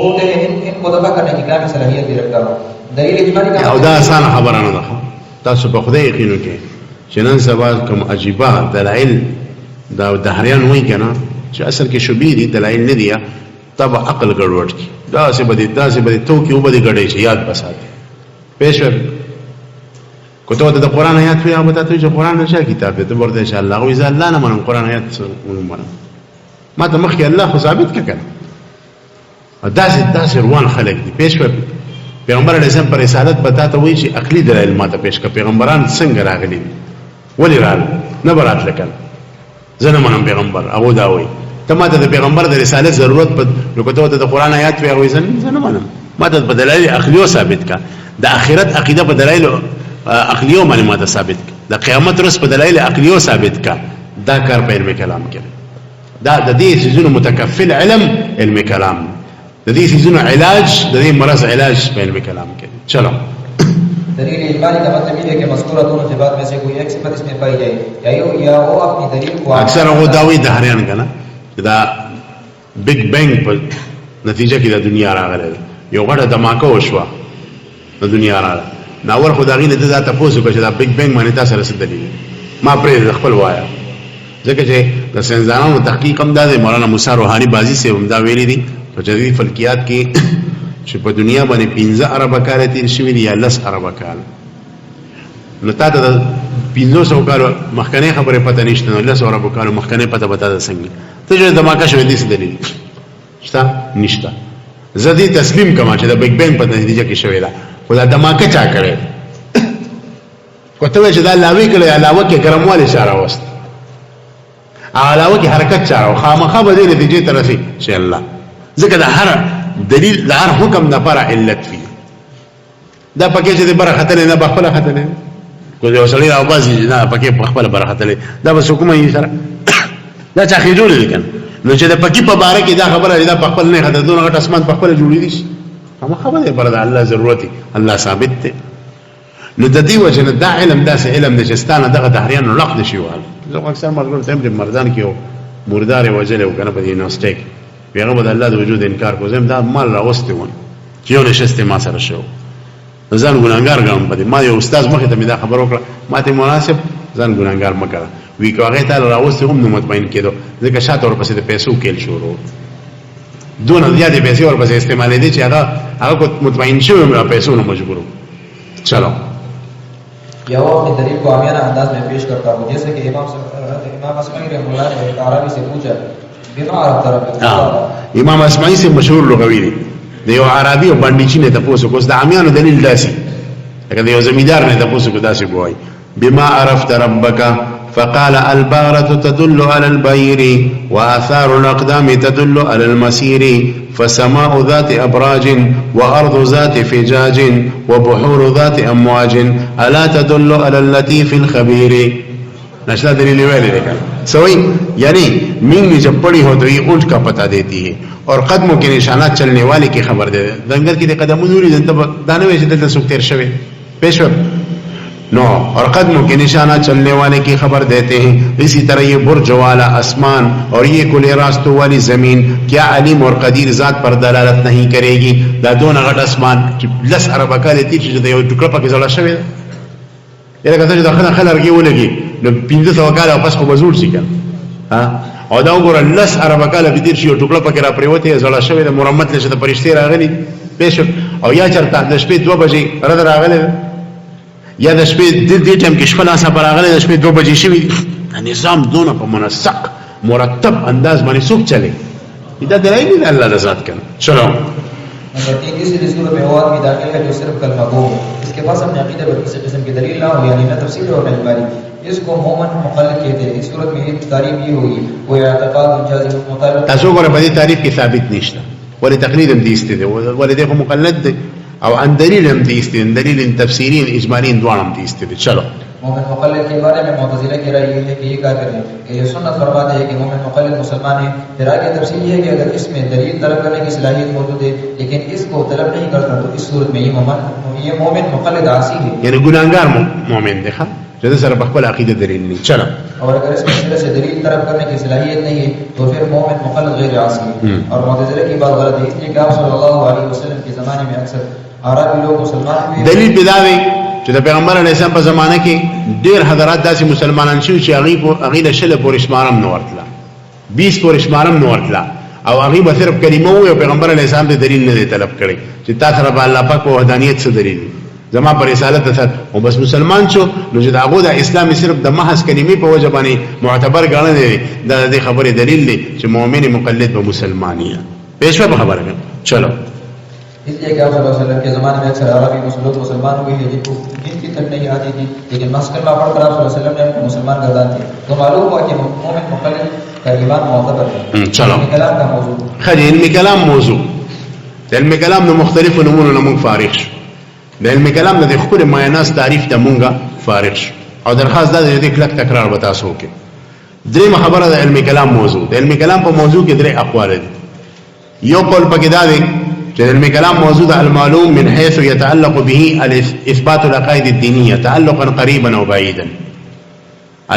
होते हैं इनको दफ़ा करने की कामिल सलाहियत भी रखता हो। दलील इजमाली का औदा आसान खबर न रहा तासु पे खुदा यकीन के चनन सवाल कम अजीबा दलाइल दा दहरियान हुई क्या ना जो असल के शुबी दी दलाइल ने दिया तब अकल गड़बड़ की दा से बदी तो क्यों बदी गड़े याद बसाते पेश को तो कुरान आयत फिर आप बताते जो कुरान नशा किताब है तो बोलते इंशाअल्लाह वो इज़ा अल्लाह ना मन कुरान आयत मन ما تمخي الله خو ثابت کړه داسې روان خلک دي پیش پیغمبر علیه السلام پر رسالت پتا ته وایي چې عقلي دلایل ماته پیش کړه پیغمبران څنګه راغلي ولی راغلي نه برات لکل زنه منم پیغمبر ابو دا وایي ته ماته د پیغمبر د رسالت ضرورت پد نو کته د قران آیات وی وایي زنه منم ماته په دلایل عقلي ثابت کا د اخرت عقیده په دلایل عقلي باندې ماته ثابت کا د قیامت رس په دلایل عقلي ثابت کا دا کار په علم کلام کې دا د دې سيزونو متکفل علم علم کلام د دې سيزونو علاج د دې مرض علاج په علم کلام کې چلو دلیل اجمالی کا مطلب یہ ہے کہ مذکورہ دونوں صفات میں سے کوئی ایک صفت اس میں پائی جائے یا وہ اپنی دلیل کو اکثر وہ دعوی دهریان کنا دا بگ بینگ په نتیجه کې د دنیا راغله یو غټه دماکه وشوه د دنیا راغله ناور خدای نه دا تاسو کو چې دا بگ بینگ باندې تاسو سره دلیل ما پرې خپل وایا ځکه چې د سنځانو تحقیق هم دا دی مولانا موسی روحانی بازی سے هم دا ویلي دي په جدید فلکیات کې چې په دنیا باندې 15 ارب کال تیر شوي دي یا 10 ارب کال نو تا ته 1500 کال مخکنه خبره پته نشته نو 10 ارب کال مخکنه پته بتا څنګه ته چې دماکه شوې دي څه دلیل شته نشته زدي تسلیم کما چې د بیگ بینګ په نتیجه کې شوې ده خدا دماکه چا کړي کوته چې دا لاوي کړي علاوه کې ګرمواله اشاره واست علاوه کې حرکت چا او خامخا به دې نتیجه ته رسي ان شاء الله ځکه دا هر دلیل دا هر حکم د پر علت فيه دا پکې چې د بر خطر نه بخپل خطر نه کو یو سړی او بازي نه پکې بخپل بر خطر دا بس حکم یې سره دا چا خېجول لیکن نو چې د پکې په باره کې دا خبره دا بخپل نه خطر دونه غټ اسمان بخپل جوړې دي هم خبره پر د الله ضرورت الله ثابت دی نو د دې وجه نه دا علم داسې علم نشستانه دغه دهریان لقد شیوال زه اکثر مرګ ته مردان کې مردار وجل او کنه په دې نوستیک پیغمبر د الله د وجود انکار کو زم دا مال راوستي ون چې یو نشسته ما سره شو ځان ګناګار ګم په دې ما یو استاد مخه ته دا خبر وکړه ما ته مناسب ځان ګناګار مکړه وی کوغه ته راوستي هم نو مطمئن کېدو ځکه شاته ورپسې د پیسو کېل شروع دون زیاده پیسې ورپسې استعمال دي چې هغه مطمئن شو نو پیسو نه مجبور چلو یا وہ اپنے دلیل کو عامیانہ انداز میں پیش کرتا ہوں جیسے کہ امام اسمعی رحمہ اللہ نے ایک عربی سے پوچھا بما عرفت ربک امام اسمعی سے مشهور لغوی دی دیو عربی او باندې چې نه تاسو کوس د عامیانو دلیل داسي لکه دیو زمیدار نه تاسو کو داسي وای بما عرفت ربک فقال البغرة تدل على البعير وآثار الأقدام تدل على المسير فسماء ذات أبراج وأرض ذات فجاج وبحور ذات أمواج ألا تدل على اللطيف الخبير نشلا دلیل ویلے دیکھا سوئی یعنی مینگ جب پڑی ہو تو یہ اونٹ کا پتہ دیتی ہے اور قدموں کے نشانات چلنے والے کی خبر دے دنگر کی قدم نوری دانوے سے دلتا سکتیر شوے پیشور نو اور قدموں کے نشانات چلنے والے کی خبر دیتے ہیں اسی طرح یہ برج والا آسمان اور یہ کلے راستوں والی زمین کیا علیم اور قدیر ذات پر دلالت نہیں کرے گی دا دون غټ اسمان لس عربه کاله تیر چې یو ټوکړه پکې زړه شوی یره کته چې داخله خلرګي ولګي نو 1500 کاله پس خو بزول شي ها او دا وګوره لس عربه کاله به تیر شي یو ټوکړه پکې را پریوته زړه شوی د مرمت لشه د پرشتي راغلي پېښ او یا چرته د شپې 2 بجې رد راغلي یا د شپې د دې ټیم کې شپه لا سره راغلي د شپې 2 بجې شوی نظام دونه په منسق مرتب انداز باندې څوک چلے دا دلایل دی الله د ذات کنه چلو تیسری صورت میں وہ آدمی داخل ہے جو صرف کلمہ گو اس کے پاس اپنے عقیدے پر کسی قسم کی دلیل نہ ہو یعنی نہ تفسیر اور نہ اجمالی اس کو مومن مقلد کہتے ہیں اس صورت میں یہ تعریف یہ ہوگی وہ اعتقاد جازم مطابق تاسو غره په دې تعریف کې ثابت نشته ولې تقلید هم دي استدي ولې دغه مقلد دی او ان دلیل هم دي استدي دلیل تفسیری اجمالی دوه هم دي استدي چلو مومن مقلد کے بارے میں معتزلہ کی رائے یہ ہے کہ یہ کافر ہے کہ یہ سنت فرماتے ہیں کہ مومن مقلد مسلمان ہے پھر آگے تفصیل یہ ہے کہ اگر اس میں دلیل طلب کرنے کی صلاحیت موجود ہے لیکن اس کو طلب نہیں کرتا تو اس صورت میں یہ مومن مقلد عاصی ہے یعنی گناہگار مومن دی ښه چې سره په خپل عقیده دلیل نه چلو اور اگر اس مسئلے سے دلیل طلب کرنے کی صلاحیت نہیں ہے تو پھر مومن مقلد غیر عاصی ہے اور معتزلہ کی بات غلط ہے اس لیے کہ آپ صلی اللہ علیہ وسلم کے زمانے میں اکثر عربی لوگ مسلمان ہوئے دلیل بداوی چې د پیغمبر علیه السلام په زمانه کې ډېر حضرات داسې مسلمانان شوي چې هغې د شله پورې شمارم نه ورتله 20 پورې شمارم نه ورتله او هغې به صرف کلمه ووایي او پیغمبر علیه السلام ته دلیل نه دی طلب کړی چې تا سره به الله پاک په وحدانیت څه دلیل دی زما پر رسالت سره او بس مسلمان شو نو چې د هغو د اسلام صرف د محض کلمې په وجه باندې معتبر ګڼل دی د دې خبرې دلیل دی چې مؤمن مقلد به مسلمان یې پېښه به خبره کوم چلو اس لیے کہ آپ صلی اللہ علیہ وسلم کے زمانے میں اکثر عربی مسلمان ہوئے ہیں جن کی تک نہیں آتی تھی لیکن مسکلمہ پڑھ کر آپ صلی اللہ علیہ وسلم نے مسلمان گردان تھے تو معلوم ہوا کہ مومن مقلد کا ایمان معتبر ہے چلو علم کلام کا موضوع خلی علم کلام موضوع علم کلام د مختلف نمونو نمونگ فارغ شو د علم کلام د خپل معناس تعریف ته مونږه فارغ شو او درخواست ده دې کلک تکرار وتا سو کې درې خبره د علم کلام موضوع د علم کلام په موضوع کې درې اقوال دي یو قول پکې دا دی چې علم کلام موضوع المعلوم من حيث يتعلق به اثبات العقائد الدينيه تعلقا قريبا او بعيدا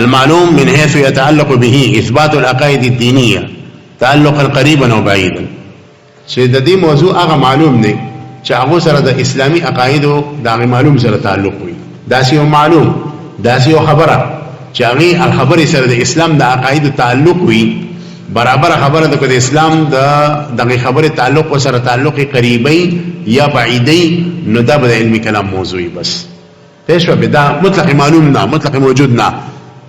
المعلوم من حيث يتعلق به اثبات العقائد الدينيه تعلقا قريبا او بعيدا چې د دې موضوع هغه معلوم دی چې هغه سره د اسلامي عقاید او د معلوم سره تعلق وي دا سی معلوم دا سی خبره چې هغه خبرې سره د اسلام د عقاید تعلق وي برابر خبره د اسلام د خبره تعلق سره تعلق قریبی یا بعیدی نو دا به علمی کلام موضوعي بس پېښه به دا مطلق معلوم نه مطلق موجود نه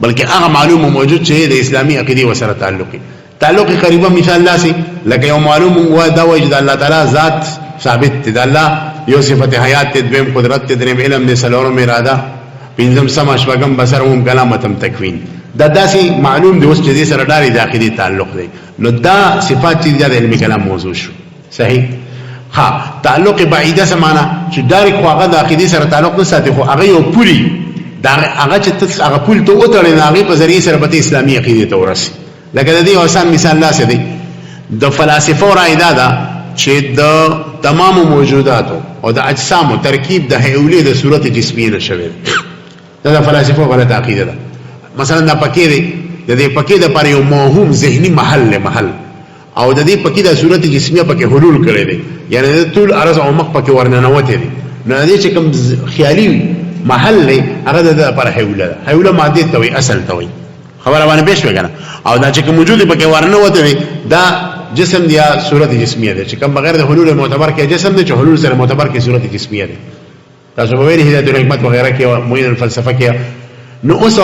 بلکې هغه معلوم او موجود چې د اسلامي عقیده وسره تعلق قریبه مثال لاسي لکه یو معلوم و دا وجد الله تعالی ذات ثابت دی الله یو صفت حیات دویم قدرت دریم علم دې سلورم اراده پنځم سم اشوغم بصر هم کلامتم تکوین دا داسي معلوم دی اوس چې دې سره ډاري د عقیده تعلق دی نو دا صفات چې د علمي کلام موضوع شو صحیح ها تعلق بعیده سمانا چې ډاري خو هغه د عقیده سره تعلق نه ساتي خو هغه یو پولی دا هغه چې هغه پول ته وتړي نه هغه په ذریعہ سره به اسلامي عقیده ته ورسي لکه د دې آسان مثال لاسه دی د فلسفه را ایدادا چې د تمام موجوداتو او د اجسام ترکیب د هیولې د صورت جسمیه نشوي دا د فلسفه غلط عقیده ده مثلا دا پکې دی د دې پکې د پر یو موهوم ذهني محل او د دې پکې د صورت جسمیه پکې حلول کړي دي یعنی د طول عرض او مخ پکې ورننوته دي نو دې چې کوم خیالي محل نه هغه د پر هیوله ماده ته وي اصل ته وي خبره باندې بهش وګنه او دا چې کوم موجود پکې ورننوته وي دا جسم یا صورت جسمیه ده چې کوم بغیر د حلول معتبر کې جسم ده چې حلول سره معتبر کې صورت جسمیه ده تاسو په ویلي هدایت الحکمت وغیرہ کې موین الفلسفه کې نو اوس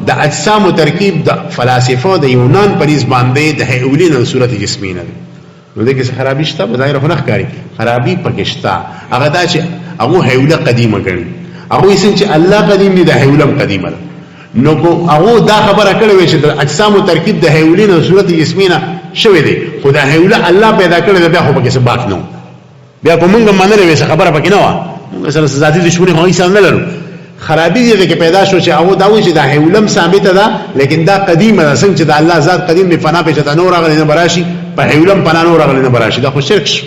د اجسام ترکیب د فلسفه د یونان پریز باندې د هیولین صورت جسمیه ده نو دغه څه خرابې شته په ظاهر خو نه ښکاری خرابې پکې شته هغه دا چې هغه هیوله قدیمه ګڼي هغه یې چې الله قدیم دی د هیولم قدیمه ده نو کو هغه دا خبره کړې وي چې د اجسام ترکیب د هیولین صورت جسمیه شوی دی خدا هیوله الله پیدا کړی بیا خو پکې څه باک نه بیا کومه منلې وسه خبره پکې نه و مثلا ذاتی دشمنی هغه انسان نه لرو خرابې دې کې پیدا شو چې هغه دا وایي چې دا هیولم ثابت ده لیکن دا قدیمه ده څنګه چې د الله ذات قدیم نه فنا په چته نور غل نه براشي په هیولم پنا نور غل نه براشي دا خو شرک شو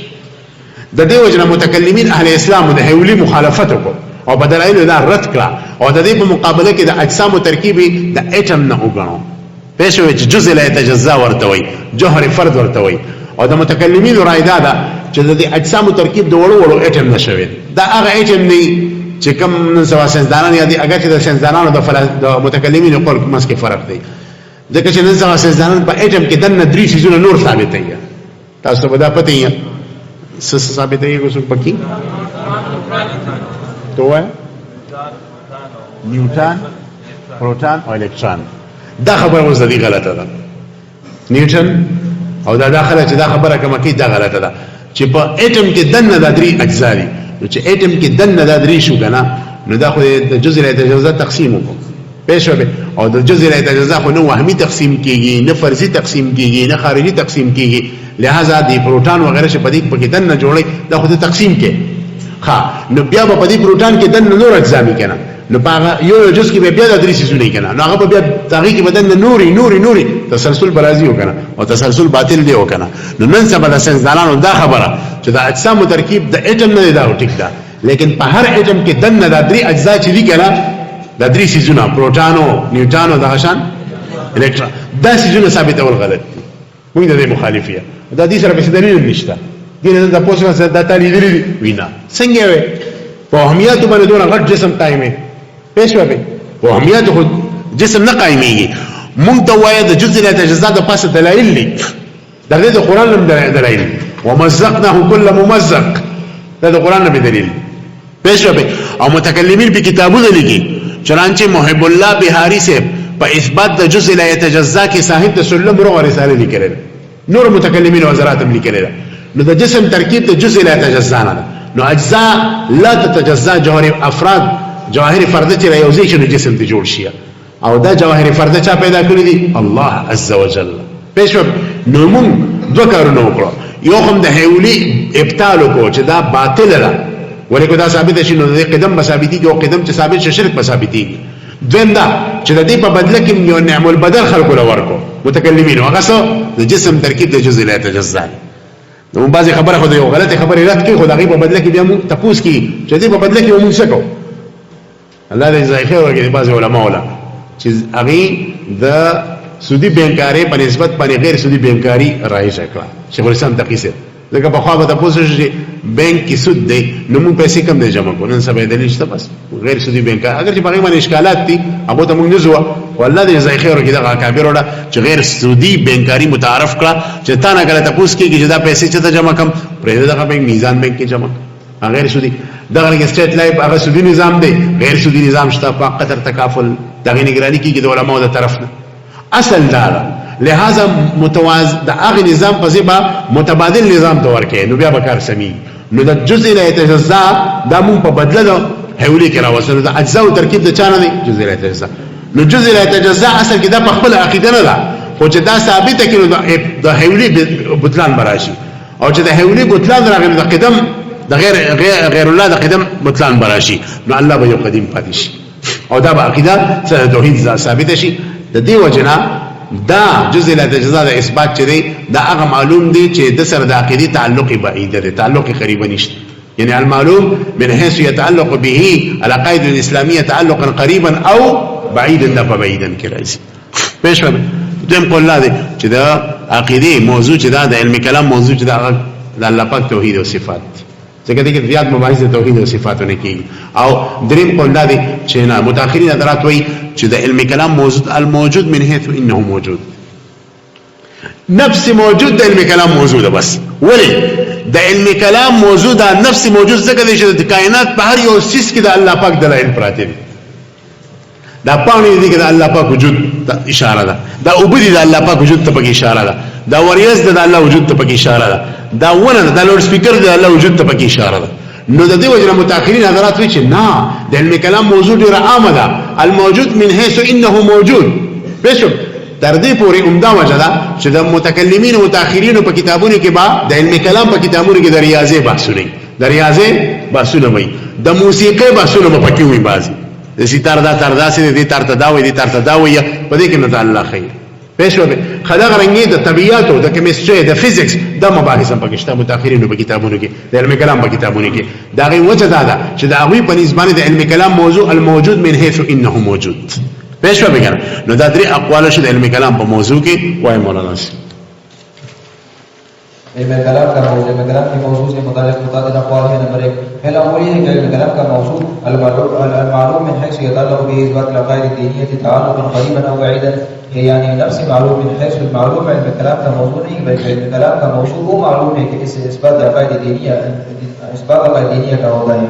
د دې وجنه متکلمین اهل اسلام د هیولي مخالفت وکړه او بدلایل دا رد کړه او د دې په مقابله کې د اجسام ترکیبي د اټم نه وګڼو پېښوي چې جزء لا يتجزا ورته وي جوهر فرد ورته وي او د متکلمین رائے دا چې د اجسام ترکیب د وړو اټم نشوي دا هغه اټم نه چې کوم سوا سنځدانان یا دي هغه چې د سنځدانانو د متکلمین قول مس کې فرق دی ځکه چې نن سوا سنځدانان په اټم کې دنه درې شیزونه نور ثابت دي تاسو په دا پته یې څه ثابت دی کوم پکې توه نیوټن پروټون او الکترون دا خبره اوس د دې غلطه ده نیوټن او دا داخله چې دا خبره کومه کې دا غلطه ده چې په اټم کې دنه د درې اجزا دي نو چې اټم کې دنه د درې شو کنه نو دا خو د جزء لا يتجزا تقسیم وکړو پېښه او د جزء لا يتجزا خو نو وهمي تقسیم کیږي نه فرضي تقسیم کیږي نه خارجي تقسیم کیږي لہذا د پروټون وغیرہ چې په دې کې دنه جوړي دا خو د تقسیم کې ها نو بیا په دې پروټون کې دنه نور اجزا می کنه نو باغ یو جز کې بیا د درې سيزونه کنه نو هغه بیا تاغي کې بدن نوري تسلسل برازي وکنه او تسلسل باطل دی وکنه نو نن سبا د سنځدانانو دا خبره چې د اجسام ترکیب د اټم نه دا ټیک ده لیکن په هر اټم کې دنه د درې اجزا چې دي کنه د درې سيزونه پروټانو نیوټانو د غشان الکترون دا سيزونه ثابتول غلط دي موږ د مخالفیه دا دې سره به دلیل نشته دې د پوسټ سره د تعلیل لري وینا څنګه وي په اهمیت باندې دونه غټ جسم قائمه پېښه به په اهمیت خو جسم نه قائميږي مونږ ته وایي د جزء لا تجزا د پاسه دلایل دي د دې قرآن هم دلایل ومزقناه كل ممزق دا د قرآن به دلیل پېښه به او متکلمین په کتابونو لیکي چنانچه محب الله بهاری سے په اثبات د جزء لا يتجزا کې صاحب د سلم رو رساله لیکل نور متکلمین او حضرات هم لیکل نو د جسم ترکیب د جزء لا يتجزا نه نو اجزاء لا تتجزا جوهر افراد جواهر فرد چې رايوځي شنو جسم ته جوړ شي او دا جواهر فرد چا پیدا کړی دي الله عز وجل پېښو نو موږ دوه کارونه وکړو یو هم د هیولي ابطال کو چې دا باطل را ولکه دا ثابت شي نو د قدم ثابتي او قدم چې ثابت شي شرک ثابتي دویم دا چې د دې په بدله کې یو نعم البدل خلق ورکو متکلمین هغه څو د جسم ترکیب د جزء لا يتجزا نو بعضی خبره خو د یو غلطه خبره رات کې خو دغه په بدله کې بیا موږ تپوس کی چې دې په بدله کې موږ څه کوو الله دې ځای خیر ورکړي بعض علماء ولا چې هغه د سودی بینکاری په نسبت باندې غیر سودی بینکاری رایج کړه شیخ الاسلام تقی سے ځکه په خوا به تاسو شي بانک کې سود دی نو موږ پیسې کم دی جمع کوو نن سبا دلیل شته بس غیر سودی بانک اگر چې په هغه باندې اشکالات دي هغه ته موږ نزو والله دې ځای خیر کې دا کابر وړه چې غیر سودی بانکاری متعارف کړه چې تا نه غلطه پوس کېږي چې دا پیسې چې ته جمع کم پرې دغه بانک میزان بانک کې جمع غیر سودی دغه کې سټیټ لایف هغه سودی نظام دی غیر سودی نظام شته په قطر تکافل دغه نگرانی کېږي د علماء د طرف نه اصل دار لہذا متوازن د هغه نظام په ځبا متبادل نظام تور کې نو بیا به کار سمي نو د جزء لا يتجزا دا مون په بدله ده هولي کې راوصل د اجزاء او ترکیب د چانه دي جزء لا يتجزا نو جزء لا يتجزا اصل کې دا په خپل عقیده نه ده خو چې دا ثابت کړي د هولي بطلان براشي او چې د هولي بطلان راغلی د قدم د غیر الله د قدم بطلان براشي نو الله به یو قدیم پاتې شي او دا به عقیده سره توحید ثابت شي د دې وجنه دا جزء لا تجزا د اثبات چي دا هغه معلوم دي چې د سر د عقيدي تعلق بعيد دي تعلق قريب نشته يعني المعلوم من حيث يتعلق به العقائد الاسلاميه تعلقا قريبا او بعيدا فبعيدا كراځي پېښ دم قول الله دي چې دا عقيدي موضوع چې دا د علم کلام موضوع چې دا د الله پاک توحید او صفات څنګه دي کې زیات مباحث د توحید او صفاتونه کوي او دریم قول الله دي چې نه متأخرین حضرات وایي چې د علم کلام موجود الموجود من حيث انه موجود نفس موجود د علم کلام موجوده بس ولی د علم کلام موجوده نفس موجود څنګه دي چې د کائنات په هر یو سیس کې د الله پاک دلایل پراته دي دا پاونې دي کې د الله پاک وجود اشاره ده دا عبودی د الله پاک وجود ته پکې اشاره ده دا وریاض د الله وجود ته پکې اشاره ده دا ونه د لوډ سپیکر د الله وجود ته پکې اشاره ده نو د دې وجه متأخرین حضرات وی چې نه د علم کلام موضوع ډیره عامه ده الموجود من حيث انه موجود پښو تر دې پورې عمده وجه ده چې د متکلمین او متأخرین په کتابونو کې با د علم کلام په کتابونو کې د ریاضه بحثونه د ریاضه بحثونه وي د موسیقي بحثونه په کې وي بازي د ستار دا تر داسې دي تر تداوي دي تر تداوي په دې کې نه الله خیر پېښو به خدای غرنګي د طبيعت او د کیمستري د فزیکس د مباحث په کې شته متأخرین په کتابونو کې د علم کلام په کتابونو کې دا غي وجه ده چې دا غوي په نسبت د علم کلام موضوع الموجود من حيث انه موجود پېښو به نو دا درې اقوال شته علم کلام په موضوع کې وای مولانا علم کلام کا موضوع علم کلام کی موضوع سے متعلق متعدد اقوال ہیں نمبر 1 پہلا اقوال یہ ہے کہ علم کلام کا موضوع المعلوم من حيث يتعلق به اثبات العقائد الدينيه تعلقا قريبا او بعيدا يعني نفس معلوم من حيث المعلوم علم کلام کا موضوع نہیں بلکہ علم کلام کا موضوع وہ معلوم ہے کہ اس سے اثبات عقائد دینیہ کا ہوتا ہے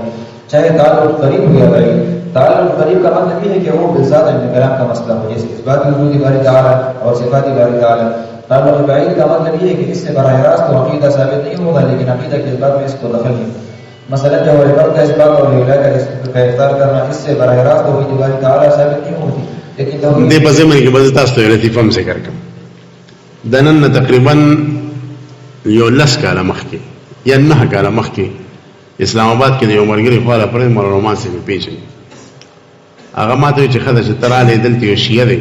چاہے تعلق قریب ہو یا بعید تعلق قریب کا مطلب یہ ہے کہ وہ بالذات علم کلام کا مسئلہ ہو جیسے اثبات وجود باری تعالی اور صفات باری تعالی تعلق بعید کا مطلب یہ ہے کہ اس سے براہ راست عقیدہ ثابت نہیں ہوگا لیکن عقیدہ کے اثبات میں اس کو دخل ہے مثلا جو عبادت کا اثبات اور الہ کا اقرار کرنا اس سے براہ راست توحید باری تعالی ثابت نہیں ہوتی لیکن توحید دې په ځمن کې به تاسو ته لطیفه هم ذکر کوم د نن تقریبا یو لس کاله مخکې یا 9 کاله مخکې اسلام آباد کې د یو مرګري خواله پرې مررومان سي پیژني هغه ماته چې خدای چې تراله دلته یو شیعه دی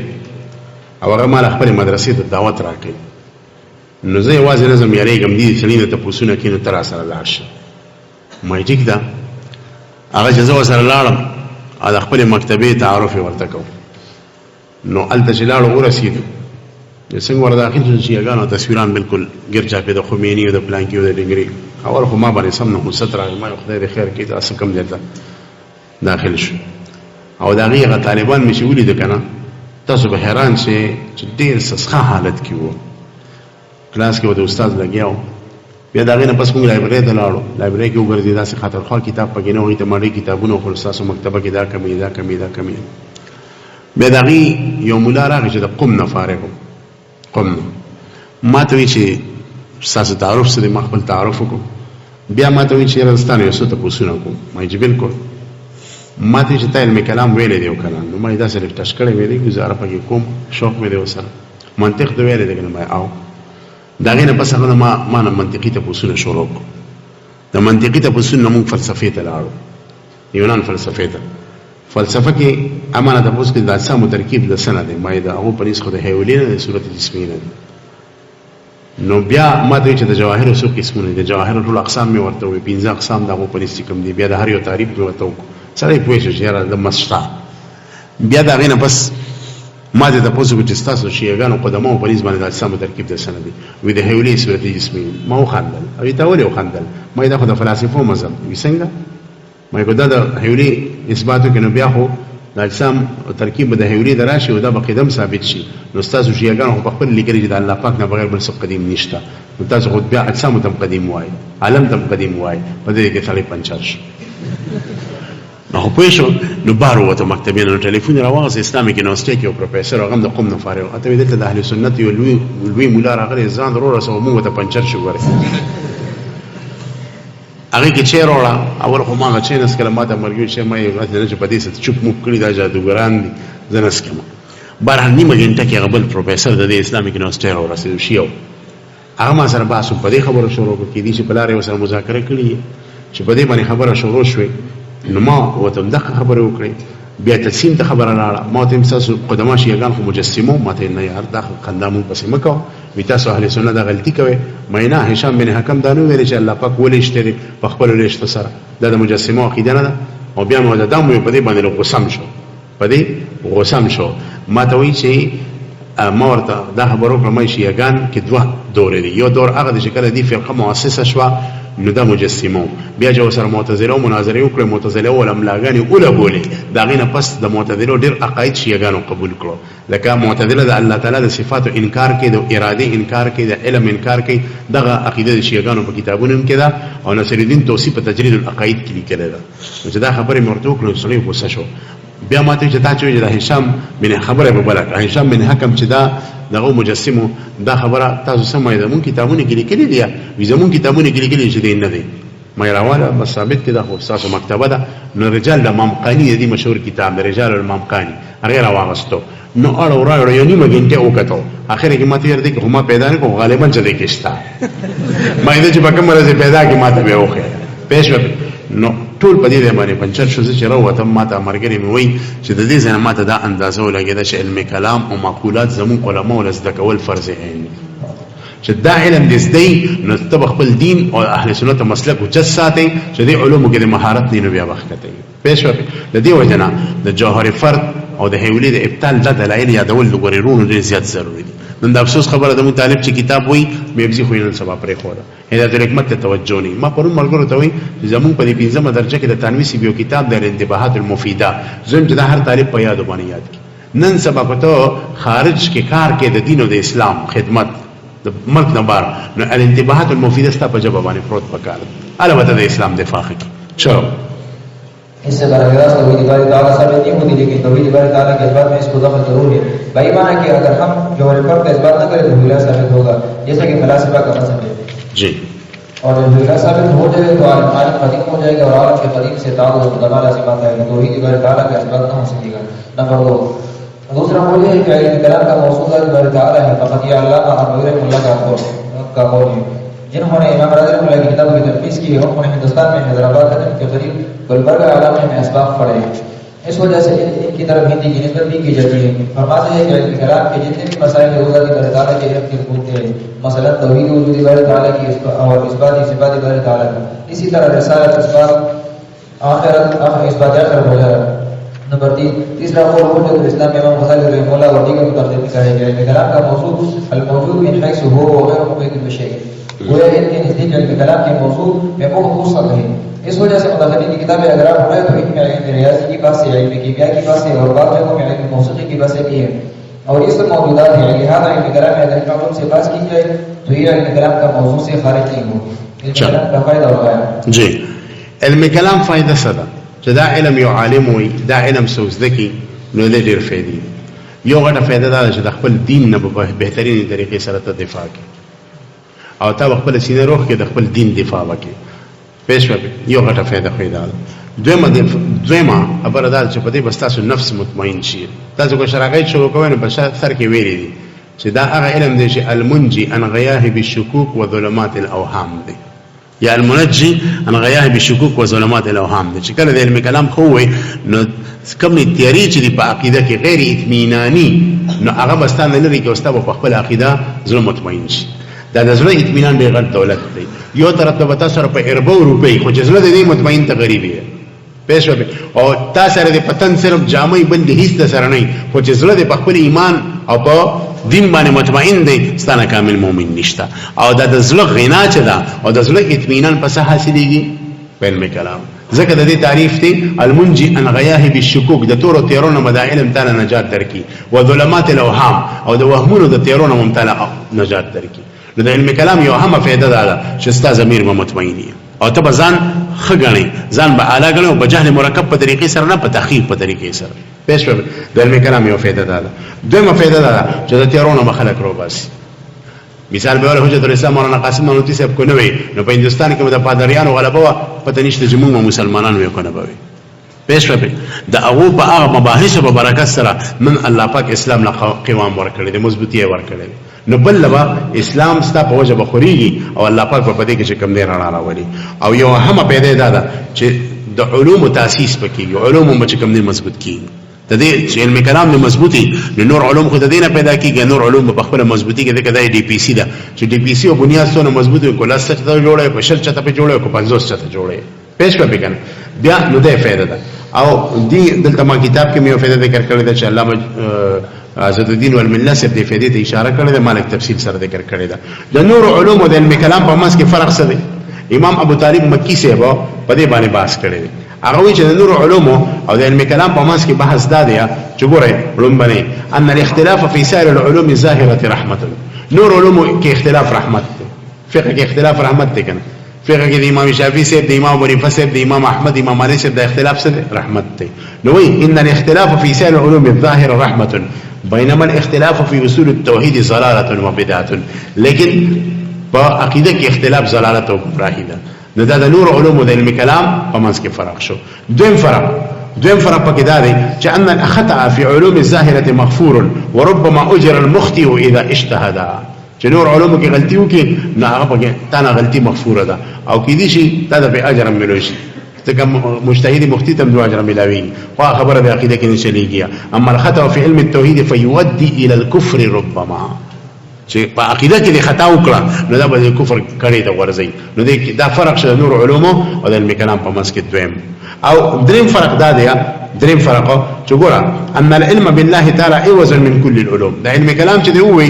او هغه مال خپل مدرسې ته دعوت راکړي نو زه یوازې نظم یریږم دي سلینه ته پوسونه کینو تر سره لاړ شم مې ټیک ده هغه چې زه سره لاړم هغه خپل مکتبې تعارف ورته کوم نو الته چې لاړو ورسېدو د څنګه ور داخل شو چې هغه تصویران بالکل ګرځا په د خمینی او د پلانکی او د ډنګري اول خو ما باندې سم نه ستر ما خدای دې خیر کړي تاسو کم دیتا داخل شو او دا غیغه طالبان مې شولې د کنه تاسو به حیران شئ چې ډیر سخت حالت کې وو کلاس کې د استاد لګیاو بیا دا غینه پس موږ لایبرری ته لاړو لایبرری کې وګرځي دا څه خاطر خو کتاب پکې نه وي ته مړی کتابونه خو تاسو مکتبه کې دا کمی دا کمی دا کمی بیا دا غي یو مولا راغی چې د قم نه فارغ قم ما ته وی چې تاسو تعارف سره مخبل تعارف وکړو بیا ما ته وی چې راستانه یو څه ته پوښتنه کوم ما چې بالکل ما ته چې علم کلام ویلې دی وکړه نو ما دا سره تشکړې ویلې گزاره پکې کوم شوق مې دی وسره منطق دی ویلې دی کنه ما او دا غینه پس هغه ما نه منطقي ته پوښتنه شروع د منطقي ته پوښتنه موږ فلسفه ته لاړو یونان فلسفه ته فلسفه کې امانه د پوښتنه د اجسام ترکیب د سنه دی ما دا هغه په نسبت د هیولینه د صورت جسمینه نو بیا ما ته چې د جواهر او څو قسمونه دي جواهر ټول اقسام می ورته وي 15 اقسام دغه په نسبت کوم دي بیا د هر یو تعریف می ورته سره پوه شو چې را د مستا بیا دا غینه بس ما دې تاسو کې تاسو شیعاګانو قدمو په نسبت باندې د اجسام ترکیب د سند وي د هیولي صورت جسمي ما وخندل او ته ولې وخندل ما دا خو د فلسفو مذهب وي څنګه ما یو دا د هیولي اثباتو کې نو بیا خو د اجسام ترکیب د هیولي دراشي او دا په قدم ثابت شي نو تاسو شیعاګانو په خپل لیکلي چې د الله پاک نه بغیر بل څه قدیم نشته نو تاسو خو بیا اجسام تم قدیم وای عالم تم قدیم وای په دې کې څلې پنځار شي نو په شو نو بارو وته مکتبینو ټلیفون راوغه اسلامي یونیورسيټي کې پروفیسور هغه د قوم نه فارغ اته دلته د اهل سنت یو لوی مولا راغلی ځان ورو رسو مو ته پنځر شو غره هغه کې چیر وړه اول خو ما چې نس کلمات مرګو چې مې نه چې پدې ست چوپ مو کړی دا جادوګران دي زنس کما بهر نیمه غنټه کې غبل پروفیسور د اسلامي یونیورسيټي ورسېد شیو هغه ما سره باسو په دې خبرو شروع کړې دي چې بلاره وسره مذاکره کړې چې په دې باندې خبره شروع شوه نو ما وته دغه خبره وکړې بیا تقسیم ته خبره راړه ما ته تاسو قدما شیعاګان خو مجسمو ماته نه یار داخل قندامو پسې مکو وی تاسو اهل سنت د غلطي کوي مینا هشام بن حکم دانو ویل چې الله پاک ولې شته په خپل لښت سره د مجسمو عقیده نه او بیا مو د دمو په دې باندې قسم شو په دې قسم شو ما ته وی چې ما ورته دا خبرو کوم شیعاګان کې دوه دور دي یو دور هغه د شکل دي فرقه مؤسسه شو نو دا مجسمو بیا جو سره معتزله او مناظره وکړه معتزله او املاګانی اوله بوله دا غینه پس د معتزله ډیر عقاید شیعاګانو قبول کړو لکه معتزله د الله تعالی د صفات انکار کوي د اراده انکار کوي د علم انکار کوي دغه عقیده د شیعاګانو په کتابونو کې ده او نصر الدین توسی په تجرید العقاید کې لیکل ده چې دا خبره مرتو کړو سړی غوسه شو بیا ماته چې تا چې د هشام بن خبره په بلک هشام بن حکم چې دا دغه مجسمو دا خبره تاسو سمای زمون کتابونه کې لیکلي دي وي زمون کتابونه کې لیکلي چې دین نه دي مې راواله بس ثابت کړه خو تاسو مکتبه ده نو رجال د مامقانی دی مشهور کتاب د رجال المامقانی هغه راوغستو نو اړه راوړ یو نیمه غنټه وکړو اخر کې ماته ورته کې هم پیدا نه کو غالبا چې دې کېستا مې دې چې په کومه ورځ پیدا کې ماته به وخه پېښ نو ټول په دې باندې پنځه شو چې راوته ماته مرګري مې وای چې د دې ځنه ماته دا اندازه ولګیدا چې علم کلام او معقولات زمون علماء ول زده کول فرض عین چې دا علم دې زده نو تب خپل دین او اهل سنت مسلک او جس ساتي چې دې علومو کې مهارت نه بیا وخت کوي پېښ د دې وجنه د جوهر فرد او د هیولي د ابطال د دلایل یادول د ګوريرونو ډېر زیات ضروري دي نن د افسوس خبره د مطالب چې کتاب وای مېبزي خو نن سبا پرې خو ده هدایت الحکمت ته توجه نه ما پرون ملګرو ته وای زمون په دې 15مه درجه کې د تنویسی بیو کتاب د الانتباهات المفیده زم چې د هر طالب په یاد باندې یاد کی نن سبا پته خارج کې کار کې د دین او د اسلام خدمت د ملک نه بار نو الانتباهات المفیده ستا په جواب باندې پروت پکار البته د اسلام دفاع کوي چلو इससे बरकरार तौहीद बारी ताला साबित नहीं होती लेकिन तौहीद बारी ताला के इस्बात में इसको दखल जरूर है भाई माना कि अगर हम जौहर फर्द का इस्बात न करें तो हुइला साबित होगा जैसा कि फलसफा का मसला है जी और जब हुइला साबित हो जाए तो आलम कदीम हो जाएगा और आलम के कदीम से ताल्लुक मुतमा लाजिम आता है तौहीद बारी ताला का इस्बात न हो सकेगा नंबर 2 दूसरा मौजूद है कि इल्म कलाम का मौसूल बारी ताला है फकत या अल्लाह अनवर का कौल है जिन्होंने इमाम राज़ी मुल्ला की किताब की तफसीर की है उन्होंने हिंदुस्तान में हैदराबाद के करीब गुलबर्गा इलाके में असबाब पढ़े इस वजह से इनकी तरफ हिंदी की निस्बत भी की जाती है फरमाते हैं कि इल्म कलाम के जितने भी मसाइल ज़ाती बारे ताला के इल्म के होते हैं मसलन तौहीद वजूदी बारे ताला की और इस्बाती सिफाती बारे ताला की इसी तरह रिसालत इस्बात आखिरत इस्बात आखिर वगैरह नंबर 3 तीसरा कौल हुज्जत इस्लाम इमाम गज़ाली रहमहुल्लाह और दीगर मुतक़द्दिमीन का है कि इल्म कलाम का मौजूद अल मौजूद मिन हैसु हुवा व गैर मुक़य्यद बिशै गोया इनके नज़दीक इल्म कलाम के मौजूद में मुख़्तसर है इस वजह से मुतक़द्दिमीन की किताबें अगर आप पढ़ें तो इनमें इल्म रियाज़ी की बात से इल्म कीमिया की बात से और बाद जगहों में इल्म मौसीक़ी की बात से की है और ये सब मौजूदात है लिहाजा इल्म कलाम में अगर मालूम से बात की जाए तो ये इल्म कलाम का मौजू से खारिज नहीं होगी इल्म कलाम का फ़ायदा होगा जी علم کلام فائدہ صدا چې دا علم یو عالم وي دا علم سوزدکی نو ډېر فائدې یو غټه فائدہ دا چې د خپل دین نه په بهترین طریقې سره ته دفاع کوي او تا خپل سینې روح کې د خپل دین دفاع وکړي پېښ یو غټه فائدہ پیدا دویمه خبره دا چې په دې بس تاسو نفس مطمئن شي تاسو کو شراغیت شروع کوئ نو په سر کې ویلي دي چې دا هغه علم دی چې المنجي ان غیاه بالشکوک وظلمات الاوهام دی یا المنجي ان غیاه بالشکوک وظلمات الاوهام دی چې کله د علم کلام خو وي نو کوم تیاری چې په عقیده کې غیر اطمینانی نو هغه بستانه لري کې واستو په خپل عقیده زړه مطمئن شي دا د زړه اطمینان به غټ دولت دی یو طرف ته وتا سره په اربو روپۍ خو چې زړه دې مطمئن ته غریبي پېښه او تا سره د پتن صرف جامې بندي هیڅ د سره نه خو چې زړه د خپل ایمان او په دین باندې مطمئن دی ستانه کامل مؤمن نشته او د زړه غنا چې ده او د زړه اطمینان په څه حاصلېږي په علم کلام ځکه د دې تعریف دی المنجي ان غیاه بالشکوک د تور او تیرونو مدا علم تعالی نجات درکې و ظلمات الاوهام او د وهمونو د تیرونو ممتلئ نجات درکې نو د علم کلام یو هم فائدہ ده چې ستا ضمیر به مطمئن او ته ځان خغنی ځان به اعلی غنو او په جهل مرکب په طریقې سره نه په تخیل په طریقې سره پېښ د علم کلام یو فائدہ ده دویمه فائدہ ده چې د تیرونو مخالک رو بس مثال به حجت الاسلام مولانا قاسم نانوتی صاحب کو نه وي نو په هندستان کې د پادریانو غلبه پته نشته چې موږ مسلمانان یو کنه به پېښ د هغه په هغه مباحث په برکت سره من الله پاک اسلام له قوام ورکړي د مضبوطی ورکړي نو بل لبا اسلام ستا په وجه بخوريږي او الله پاک په دې کې چې کم دی رڼا راولي او یو هم پیدا ده چې د علوم تاسیس پکې علوم چې کم دی مضبوط کیږي د دې چې علم کلام نه مضبوطي نور علوم خو د دې نه پیدا کیږي نور علوم په خپل مضبوطي کې د ډي پی سي ده چې ډي پی سي او بنیاد څونه مضبوط وي کله ست ته جوړه په شل چته په جوړه کو 50 چته جوړه پېښ په کنه بیا نو ده فائدہ ده او دې دلته ما کتاب کې مې فائدہ ذکر کړی ده چې علامه عزت الدین والمله سره دې فائدې ته اشاره کړې ده مالک تفصیل سره ذکر کړی ده د نور علوم او د علم کلام په منځ کې فرق څه دی امام ابو طالب مکی صاحب په دې باندې بحث کړی دی هغه چې د نور علوم او د علم کلام په منځ کې بحث دا دی چې ګوره علوم باندې ان الاختلاف في سائر العلوم ظاهره رحمت نور علوم کې اختلاف رحمت دی فقه کې اختلاف رحمت دی کنه فقه کې د امام شافعي صاحب د امام ابو حنیفه صاحب د امام احمد امام مالک صاحب د اختلاف سره رحمت دی نو وی ان الاختلاف في سائر العلوم الظاهره رحمت بينما الاختلاف في اصول التوحيد ضلاله وبدعه لیکن په عقیده کې اختلاف ضلالت او گمراهی ده نو دا د نور علوم او د علم کلام په منځ کې فرق شو دویم فرق پکې دا دی چې ان الخطا في علوم الظاهره مغفور وربما اجر المخطئ اذا اجتهد چې نور علوم کې غلطي وکي نه هغه پکې تانه غلطي مغفوره ده او کې دي شي تا د اجر ملوي شي ځکه مجتهد مخطئ تم دو اجر ملاوي خو خبره د عقیده کې نه چلیږي اما الخطا في علم التوحيد فيؤدي الى الكفر ربما چې په عقیده کې د خطا وکړه نو دا به کفر کړي د ورزي نو دا فرق شته نور علوم او د علم کلام په منځ کې دویم او دریم فرق دا دی دریم فرق چې ګوره ان العلم بالله تعالی عوض من كل العلوم دا علم کلام چې دی وي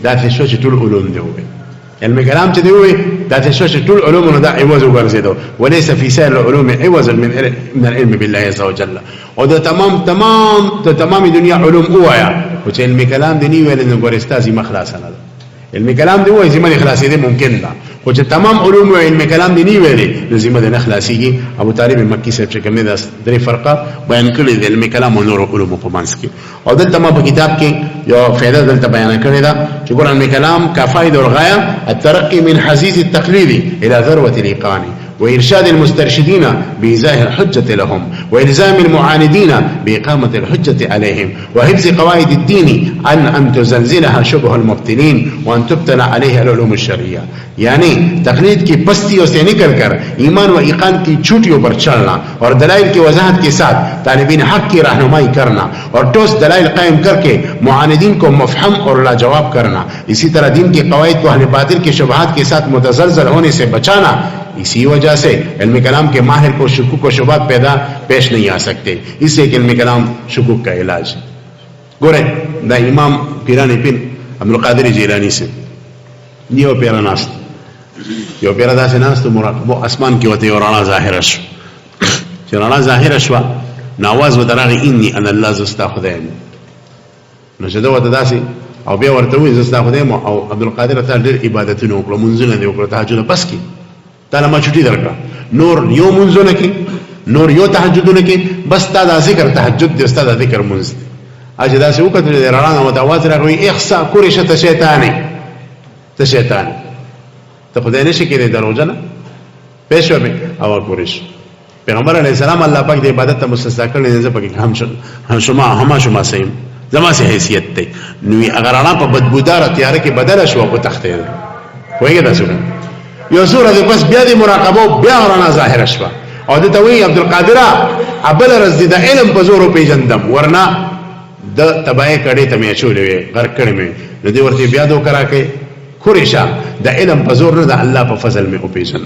دا څه شو چې ټول علوم دی وي علم کلام چې دی وي دا څه شو چې ټول علوم نو دا عوض وګرځیدو وليس في سائر العلوم عوض من العلم بالله عز وجل او دا تمام دنیا علوم اوایا او چې علم کلام دی نه ویل نو ګورستازي مخلاص نه علم کلام دی وای زموږ خلاصې دی ممکن ده خو چې تمام علوم او علم کلام دی نه ویل لازم ده خلاصيږي ابو طالب مکی صاحب چې کوم ده درې فرقه بیان کړی د علم کلام او نور علوم په منځ کې او دلته ما په کتاب کې یو فائدہ دلته بیان کړی ده چې ګور علم کلام کا فائدہ او غایه الترقي من حزيز التقليد الى ذروه الايقان وإرشاد المسترشدين بإزاء الحجة لهم وإلزام المعاندين بإقامة الحجة عليهم وحفظ قواعد الدين أن تزلزلها شبه المبتلين وأن تبتلى عليها العلوم الشرعية يعني تقلید کی پستی اسے نکل کر ایمان و ایقان کی چھوٹیوں پر چلنا اور دلائل کی وضاحت کے ساتھ طالبین حق کی رہنمائی کرنا اور ٹھوس دلائل قائم کر کے معاندین کو مفہم اور لاجواب کرنا اسی طرح دین کے قواعد کو اہل باطل کے شبہات کے ساتھ متزلزل ہونے سے بچانا اسی وجہ سے علم کلام کے ماہر کو شکوک و شبہات پیش نہیں آ سکتے اس سے علم کلام شکوک کا علاج گورے دا امام پیرانی پیر عبدالقادر جیلانی سے نیو پیرا ناست یو پیرا دا سے ناست مراقبو اسمان کی وته رانا ظاهر شو چې رانا ظاهر شو ناواز ودراغ انی ان الله زستا خدایم نو چې دا وته داسي او بیا ورته وي زستا خدایم او عبدالقادر ته ډېر عبادتونه وکړو منځونه دی وکړو تهجد بس کی تعالی ما چټي درکا نور یو منځونه کې نور یو تهجدونه کې بس تا دا ذکر تهجد دی استاد ذکر منځ اجه دا څه وکړه رانا وته आवाज راغوي اخسا کورشه شیطانی ته شیطان ته خدای نشي کېدای دروځنه پېښو به او کورش پیغمبر علیه السلام الله پاک د عبادت ته مستثنا کړل نه پکې هم شما سیم زما سه حیثیت ته نو اگر انا په بدبودار تیار کې بدل شو په تخته وایي دا څنګه یو سوره بس بیا د مراقبه بیا رانا ظاهر شو او د توي عبدالقادر ابل رز د علم په زور پیجندم ورنا د تبای کړي ته مې چولې غر کړي مې نو دی ورته بیا دو کرا کې خورشا د علم په زور نه د الله په فضل مې او پیژن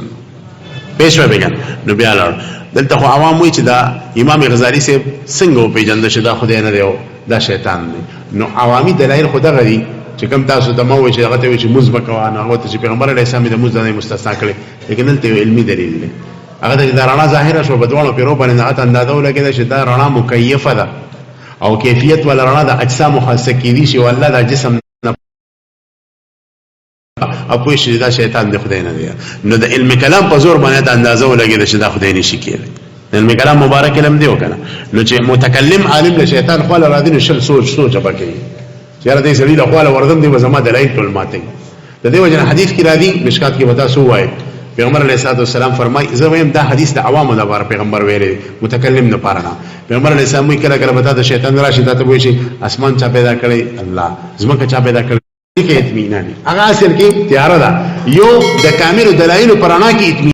پېښه بګن نو بیا لار دلته خو عوام وایي چې دا امام غزالی سے څنګه پیژند چې دا خدای نه دی او دا شیطان دی. نو عوامي دلایل خو دغه دي چې کوم تاسو ته مو وایي چې هغه ته وایي چې مزبه کوه نه هغه ته چې پیغمبر علیه السلام د مزد نه مستثنا کړي، لیکن دلته یو علمي دلیل دی. هغه د رڼا ظاهره شو بدوانو پیرو باندې هغه اندازه ولګیدا چې دا رڼا مکیفه ده او کیفیت ولا رڼا د اجسام خاصه کیدی شي والله دا جسم اپوی شي دا شیطان دی خدای نه دی. نو د علم کلام په زور باندې د اندازه ولګیدا چې دا خدای نشي کېږي. علم کلام مبارک علم دی وکنه. نو چې متکلم عالم له شیطان خپل را دي شل سوچ پکې چې را دې سړي له خپل وردم دی وزما دلایل ټول ماته. د دې وجه حدیث کې را دي مشکات کې ودا سو وای پیغمبر علیه السلام فرمای زه وایم دا حدیث د عوامو لپاره پیغمبر ویلي متکلم نه پاره نه. پیغمبر علیه السلام کله کله ودا د شیطان راشي دا ته وایي چې اسمان چا پیدا کړی الله زمکه چا پیدا کړی کې اطمینان هغه اصل کې تیار ده یو د کامل دلایل پرانا کې